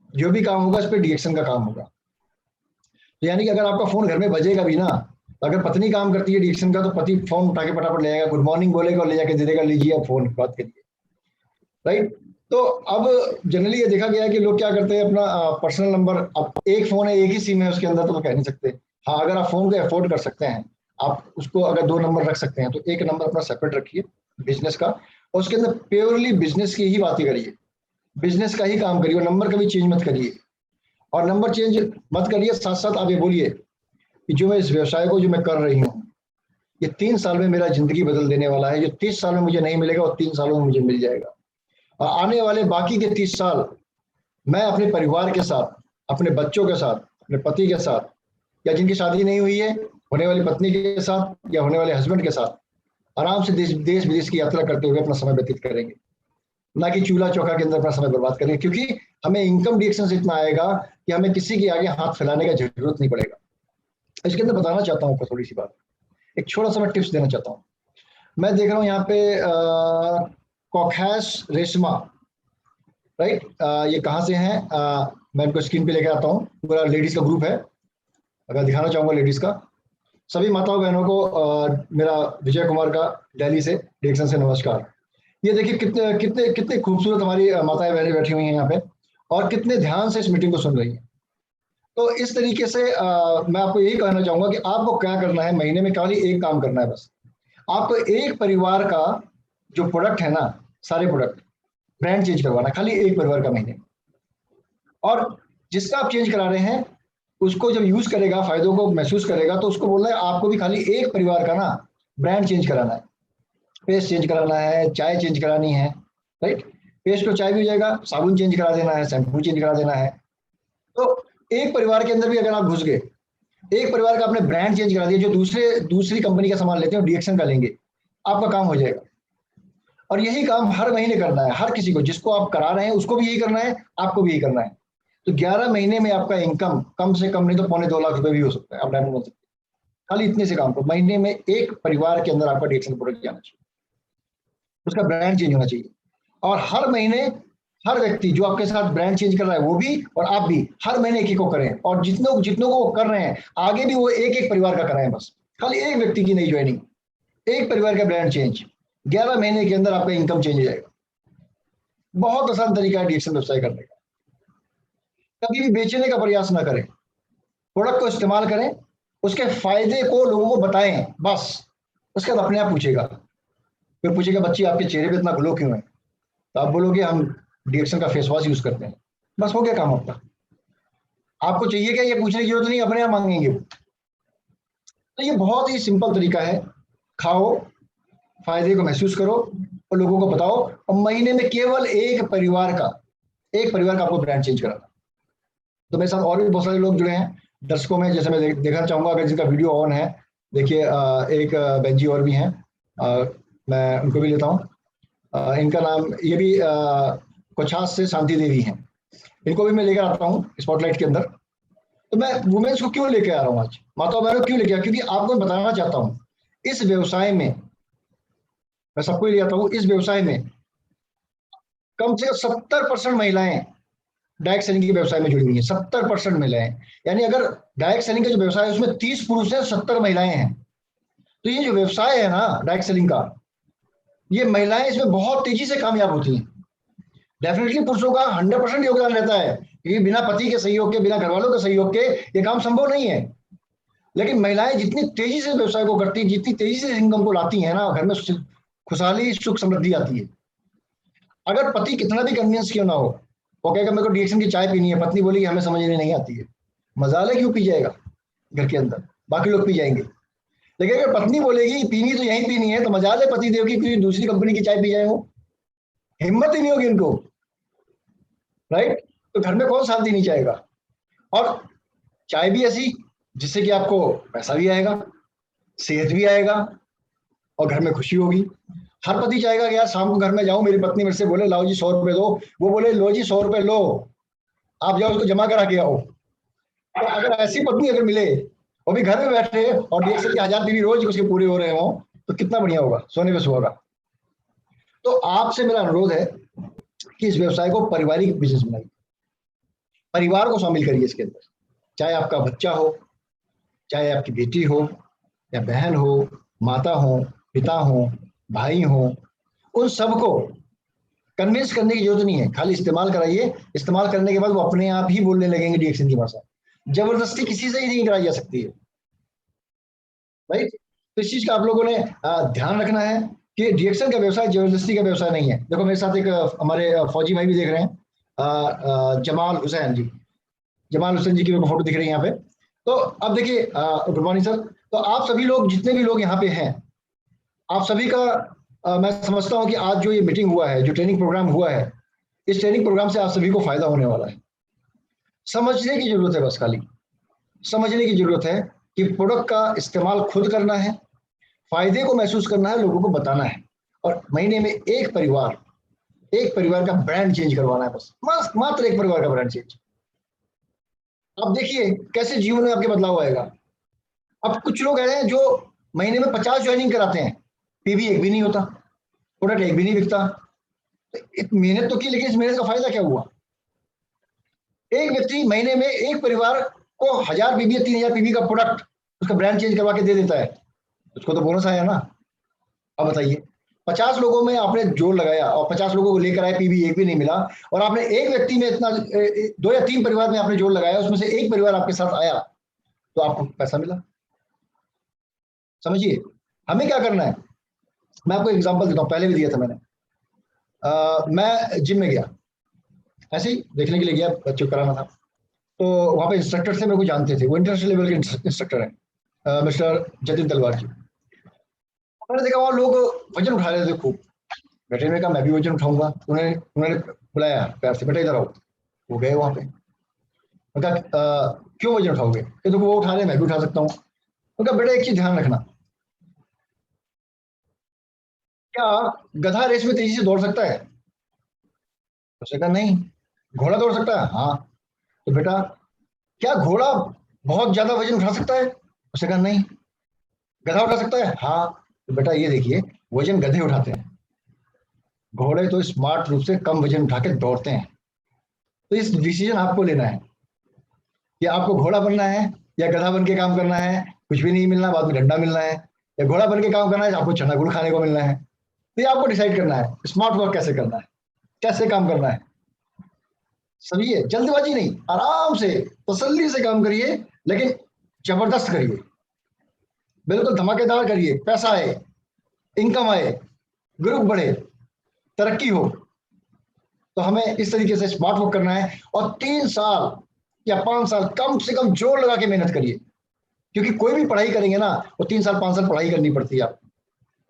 जो भी काम होगा इस पर डीएक्शन का काम होगा। तो यानी कि अगर आपका फोन घर में बजेगा भी ना, तो अगर पत्नी काम करती है डीएक्शन का, तो पति फोन उठा के फटाफट ले जाएगा, गुड मॉर्निंग बोलेगा और ले जाके दे देगा, लीजिए आप फोन बात करिए, राइट। तो अब जनरली ये देखा गया है कि लोग क्या करते हैं, अपना पर्सनल नंबर, अब एक फोन है, एक ही सिम है उसके अंदर, तो कह नहीं सकते। हाँ, अगर आप फोन को अफोर्ड कर सकते हैं, आप उसको अगर 2 नंबर रख सकते हैं, तो एक नंबर अपना सेपरेट रखिए बिजनेस का, और उसके अंदर प्योरली बिजनेस की ही बातें करिए, बिजनेस का ही काम करिए, और नंबर कभी चेंज मत करिए। और नंबर चेंज मत करिए, साथ साथ आप ये बोलिए कि जो मैं इस व्यवसाय को जो मैं कर रही हूँ, ये 3 साल में मेरा जिंदगी बदल देने वाला है, जो 30 साल में मुझे नहीं मिलेगा वो 3 सालों में मुझे मिल जाएगा। और आने वाले बाकी के 30 साल मैं अपने परिवार के साथ, अपने बच्चों के साथ, अपने पति के साथ, या जिनकी शादी नहीं हुई है होने वाली पत्नी के साथ, या होने वाले हस्बैंड के साथ, आराम से देश विदेश की यात्रा करते हुए अपना समय व्यतीत करेंगे, ना कि चूल्हा चौका के अंदर अपना समय बर्बाद करेंगे, क्योंकि हमें इनकम डिडक्शन से इतना आएगा कि हमें किसी के आगे हाथ फैलाने का जरूरत नहीं पड़ेगा। इसके अंदर बताना चाहता हूँ आपको थोड़ी सी बात, एक छोटा सा मैं टिप्स देना चाहता हूँ। मैं देख रहा हूँ यहाँ पे कॉकहैस रेशमा, राइट, ये कहाँ से हैं, मैं इनको स्क्रीन पे लेकर आता हूँ। पूरा लेडीज का ग्रुप है, अगर दिखाना चाहूंगा लेडीज का। सभी माताओं बहनों को मेरा विजय कुमार का दिल्ली से डिरेक्शन से नमस्कार। ये देखिए कितने कितने कितने खूबसूरत हमारी माताएं बहनें बैठी हुई हैं यहाँ पे, और कितने ध्यान से इस मीटिंग को सुन रही हैं। तो इस तरीके से मैं आपको यही कहना चाहूंगा कि आपको क्या करना है, महीने में खाली एक काम करना है बस। आपको एक परिवार का जो प्रोडक्ट है ना, सारे प्रोडक्ट ब्रांड चेंज करवाना, खाली एक परिवार का महीने। और जिसका आप चेंज करा रहे हैं उसको जब यूज करेगा, फायदों को महसूस करेगा, तो उसको बोलना है आपको भी खाली एक परिवार का ना ब्रांड चेंज कराना है, पेस्ट चेंज कराना है, चाय चेंज करानी है, राइट। पेस्ट तो चाय भी हो जाएगा, साबुन चेंज करा देना है, शैम्पू चेंज करा देना है। तो एक परिवार के अंदर भी अगर आप घुस गए, एक परिवार का आपने ब्रांड चेंज करा दिया, जो दूसरी कंपनी का सामान लेते हैं डीएक्शन का लेंगे, आपका काम हो जाएगा। और यही काम हर महीने करना है, हर किसी को, जिसको आप करा रहे हैं उसको भी यही करना है, आपको भी यही करना है। तो 11 महीने में आपका इनकम कम से कम नहीं तो 2.25 लाख रुपए भी हो सकता है, आप डायमंड बन सकते हैं खाली इतने से काम को। महीने में एक परिवार के अंदर आपका डीएक्शन प्रोडक्ट जाना चाहिए, उसका ब्रांड चेंज होना चाहिए। और हर महीने हर व्यक्ति जो आपके साथ ब्रांड चेंज कर रहा है, वो भी और आप भी हर महीने एक को करें, और जितनों को वो कर रहे हैं आगे भी वो एक एक परिवार का कराएं। बस खाली एक व्यक्ति की नई ज्वाइनिंग, एक परिवार का ब्रांड चेंज, 11 महीने के अंदर आपका इनकम चेंज हो जाएगा। बहुत आसान तरीका है डीएक्शन व्यवसाय करने का। कभी भी बेचने का प्रयास ना करें, प्रोडक्ट को इस्तेमाल करें, उसके फायदे को लोगों को बताएं, बस। उसके बाद अपने आप पूछेगा, फिर पूछेगा बच्ची आपके चेहरे पे इतना ग्लो क्यों है, तो आप बोलोगे हम डीएक्शन का फेस वॉश यूज करते हैं। बस हो गया काम आपका। आपको चाहिए क्या ये पूछने की जरूरत नहीं, अपने आप मांगेंगे। तो ये बहुत ही सिंपल तरीका है, खाओ, फायदे को महसूस करो और लोगों को बताओ, और महीने में केवल एक परिवार का आपको ब्रांड चेंज कराना। तो मेरे साथ और भी बहुत सारे लोग जुड़े हैं दर्शकों में, जैसे मैं देखना चाहूंगा अगर जिनका वीडियो ऑन है। देखिए एक बहन जी और भी हैं, मैं उनको भी लेता हूँ। इनका नाम ये भी कोछास से शांति देवी हैं, इनको भी मैं लेकर आता हूँ स्पॉटलाइट के अंदर। तो मैं वुमेन्स को क्यों लेके आ रहा हूँ आज, माताओं बहनों क्यों लेके आ, क्योंकि आपको बताना चाहता हूँ इस व्यवसाय में, मैं सबको ही ले आता हूँ इस व्यवसाय में, कम से कम 70% महिलाएं डायरेक्ट सेलिंग के व्यवसाय में जुड़ी हुई है। 70% महिलाएं, यानी अगर डायरेक्ट सेलिंग का जो व्यवसाय है उसमें 30 पुरुष है, 70 महिलाएं हैं। तो ये जो व्यवसाय है ना डायरेक्ट सेलिंग का, ये महिलाएं इसमें बहुत तेजी से कामयाब होती हैं। डेफिनेटली पुरुषों का 100% योगदान रहता है, क्योंकि बिना पति के सहयोग के, बिना घर वालों के सहयोग के ये काम संभव नहीं है। लेकिन महिलाएं जितनी तेजी से व्यवसाय को करती, जितनी तेजी से इनकम को लाती है ना, घर में खुशहाली सुख समृद्धि आती है। अगर पति कितना भी कन्विंस क्यों ना हो, वो कहेगा मेरे को डीएक्शन की चाय पीनी है, पत्नी बोलेगी हमें समझने नहीं आती है, मजाल क्यों पी जाएगा घर के अंदर, बाकी लोग पी जाएंगे। लेकिन अगर पत्नी बोलेगी पीनी तो यही पीनी है, तो मजाल है पति देव की किसी दूसरी कंपनी की चाय पी जाए, वो हिम्मत ही नहीं होगी उनको, राइट। तो घर में कौन शांति नहीं चाहेगा। और चाय भी ऐसी जिससे कि आपको पैसा भी आएगा, सेहत भी आएगा और घर में खुशी होगी। हर पति चाहेगा कि यार शाम को घर में जाऊं, मेरी पत्नी मेरे से बोले लाओ जी 100 रुपए दो, वो बोले लो जी 100 रुपए लो, आप जाओ उसको जमा करा के आओ। तो अगर ऐसी पत्नी अगर मिले वो भी घर में बैठे और DXL की 1000 बीवी रोज उसके पूरे हो रहे हो तो कितना बढ़िया होगा, सोने पे सुहागा। तो आपसे मेरा अनुरोध है कि इस व्यवसाय को पारिवारिक बिजनेस बनाइए, परिवार को शामिल करिए इसके अंदर, चाहे आपका बच्चा हो, चाहे आपकी बेटी हो या बहन हो, माता हो, पिता हो, भाई हो, उन सबको कन्विंस करने की जरूरत नहीं है, खाली इस्तेमाल कराइए। इस्तेमाल करने के बाद वो अपने आप ही बोलने लगेंगे DXL की भाषा। जबरदस्ती किसी से ही नहीं कराई जा सकती है, राइट। तो इस चीज का आप लोगों ने ध्यान रखना है कि DXL का व्यवसाय जबरदस्ती का व्यवसाय नहीं है। देखो मेरे साथ एक हमारे फौजी भाई भी देख रहे हैं, जमाल हुसैन जी, जमाल हुसैन जी की फोटो दिख रही है यहाँ पे। तो अब देखिए, गुड मॉर्निंग सर। तो आप सभी लोग, जितने भी लोग यहाँ पे हैं, आप सभी का मैं समझता हूँ कि आज जो ये मीटिंग हुआ है, जो ट्रेनिंग प्रोग्राम हुआ है, इस ट्रेनिंग प्रोग्राम से आप सभी को फायदा होने वाला है। समझने की जरूरत है, बस खाली समझने की जरूरत है कि प्रोडक्ट का इस्तेमाल खुद करना है, फायदे को महसूस करना है, लोगों को बताना है, और महीने में एक परिवार का ब्रांड चेंज करवाना है, बस मात्र एक परिवार का ब्रांड चेंज। अब देखिए कैसे जीवन में आपके बदलाव आएगा। अब कुछ लोग हैं जो महीने में 50 ज्वाइनिंग कराते हैं, PV एक भी नहीं होता, प्रोडक्ट एक भी नहीं बिकता। तो मेहनत तो की, लेकिन इस मेहनत का फायदा क्या हुआ? एक व्यक्ति महीने में एक परिवार को 1000 PV या 3000 PV का प्रोडक्ट उसका ब्रांड चेंज करवा के दे देता है, उसको तो बोनस आया ना। अब बताइए, 50 लोगों में आपने जोर लगाया और 50 लोगों को लेकर आए, PV एक भी नहीं मिला, और आपने एक व्यक्ति में इतना 2 या 3 परिवार में आपने जोर लगाया, उसमें से एक परिवार आपके साथ आया तो आपको पैसा मिला। समझिए हमें क्या करना है। मैं आपको एग्जांपल देता हूँ, पहले भी दिया था मैंने। मैं जिम में गया, ऐसे ही देखने के लिए गया, बच्चों कराना था। तो वहाँ पे इंस्ट्रक्टर थे, मेरे को जानते थे, वो इंटरनेशनल लेवल के इंस्ट्रक्टर हैं, मिस्टर जतिन तलवार जी। मैंने देखा वहाँ लोग वजन उठा रहे थे खूब। बेटे ने कहा मैं भी वजन उठाऊंगा। उन्होंने बुलाया प्यार से, बेटा इधर आओ। वो गए वहाँ पे, उनका क्यों वजन उठाओगे? देखो वो उठा रहे, मैं भी उठा सकता हूँ। उनका बेटा एक चीज ध्यान रखना, क्या गधा रेस में तेजी से दौड़ सकता है? उसने कहा नहीं। घोड़ा दौड़ सकता है? हाँ। तो बेटा क्या घोड़ा बहुत ज्यादा वजन उठा सकता है? उसने कहा नहीं। गधा उठा सकता है? हाँ। तो बेटा ये देखिए, वजन गधे उठाते हैं, घोड़े तो स्मार्ट रूप से कम वजन उठा के दौड़ते हैं। तो इस डिसीजन आपको लेना है कि आपको घोड़ा बनना है या गधा बन के काम करना है। कुछ भी नहीं मिलना, बाद में डंडा मिलना है, या घोड़ा बन के काम करना है, आपको चना गुड़ खाने को मिलना है। तो ये आपको डिसाइड करना है, स्मार्ट वर्क कैसे करना है, कैसे काम करना है। समझिए, जल्दबाजी नहीं, आराम से तसल्ली से काम करिए, लेकिन जबरदस्त करिए, बिल्कुल धमाकेदार करिए, पैसा आए, इनकम आए, ग्रुप बढ़े, तरक्की हो। तो हमें इस तरीके से स्मार्ट वर्क करना है, और 3 साल या 5 साल कम से कम जोर लगा के मेहनत करिए, क्योंकि कोई भी पढ़ाई करेंगे ना, वो 3 साल 5 साल पढ़ाई करनी पड़ती है आप,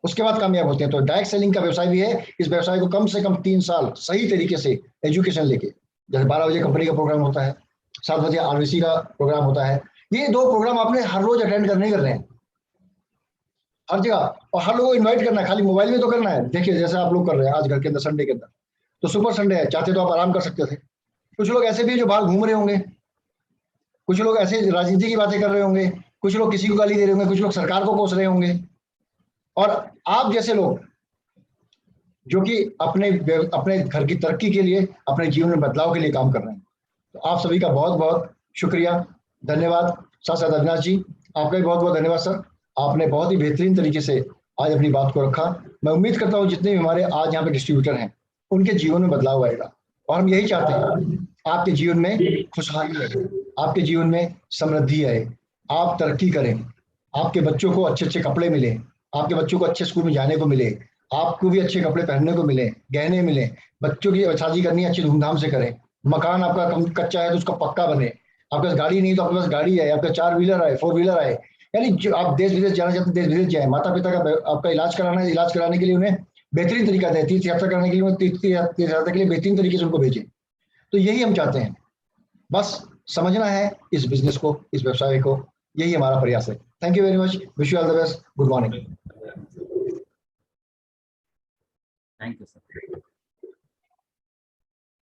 उसके बाद कामयाब होते हैं। तो डायरेक्ट सेलिंग का व्यवसाय भी है, इस व्यवसाय को कम से कम 3 साल सही तरीके से एजुकेशन लेके, जैसे 12 बजे कंपनी का प्रोग्राम होता है, 7 बजे RVC का प्रोग्राम होता है, ये 2 प्रोग्राम आपने हर रोज अटेंड करने करने हैं, हर जगह, और हर लोगों को इन्वाइट करना है, खाली मोबाइल में तो करना है। देखिए जैसे आप लोग कर रहे हैं आज घर के अंदर, संडे के अंदर तो सुपर संडे है, चाहते तो आप आराम कर सकते थे। कुछ लोग ऐसे भी जो बाहर घूम रहे होंगे, कुछ लोग ऐसे राजनीति की बातें कर रहे होंगे, कुछ लोग किसी को गाली दे रहे होंगे, कुछ लोग सरकार को कोस रहे होंगे, और आप जैसे लोग जो कि अपने घर की तरक्की के लिए, अपने जीवन में बदलाव के लिए काम कर रहे हैं। तो आप सभी का बहुत बहुत शुक्रिया, धन्यवाद। साथ साथ अविनाश जी, आपका भी बहुत बहुत धन्यवाद सर, आपने बहुत ही बेहतरीन तरीके से आज अपनी बात को रखा। मैं उम्मीद करता हूँ जितने भी हमारे आज यहाँ पे डिस्ट्रीब्यूटर हैं, उनके जीवन में बदलाव आएगा, और हम यही चाहते हैं आपके जीवन में खुशहाली आए, आपके जीवन में समृद्धि आए, आप तरक्की करें, आपके बच्चों को अच्छे अच्छे कपड़े मिले, आपके बच्चों को अच्छे स्कूल में जाने को मिले, आपको भी अच्छे कपड़े पहनने को मिले, गहने मिले, बच्चों की शादी करनी अच्छी धूमधाम से करें, मकान आपका कच्चा है तो उसका पक्का बने, आपके पास गाड़ी नहीं तो आपके पास गाड़ी है, आपका 4 व्हीलर आए, 4 व्हीलर आए, यानी जो आप देश विदेश जाना चाहते हैं देश विदेश जाए, माता पिता का आपका इलाज कराना है, इलाज कराने के लिए उन्हें बेहतरीन तरीका दें, तीर्थ यात्रा करने के लिए तीर्थ यात्रा के लिए बेहतरीन तरीके से उनको भेजें। तो यही हम चाहते हैं, बस समझना है इस बिजनेस को, इस व्यवसाय को, यही हमारा प्रयास है। Thank you very much, wish you all the best, good morning. Thank you sir.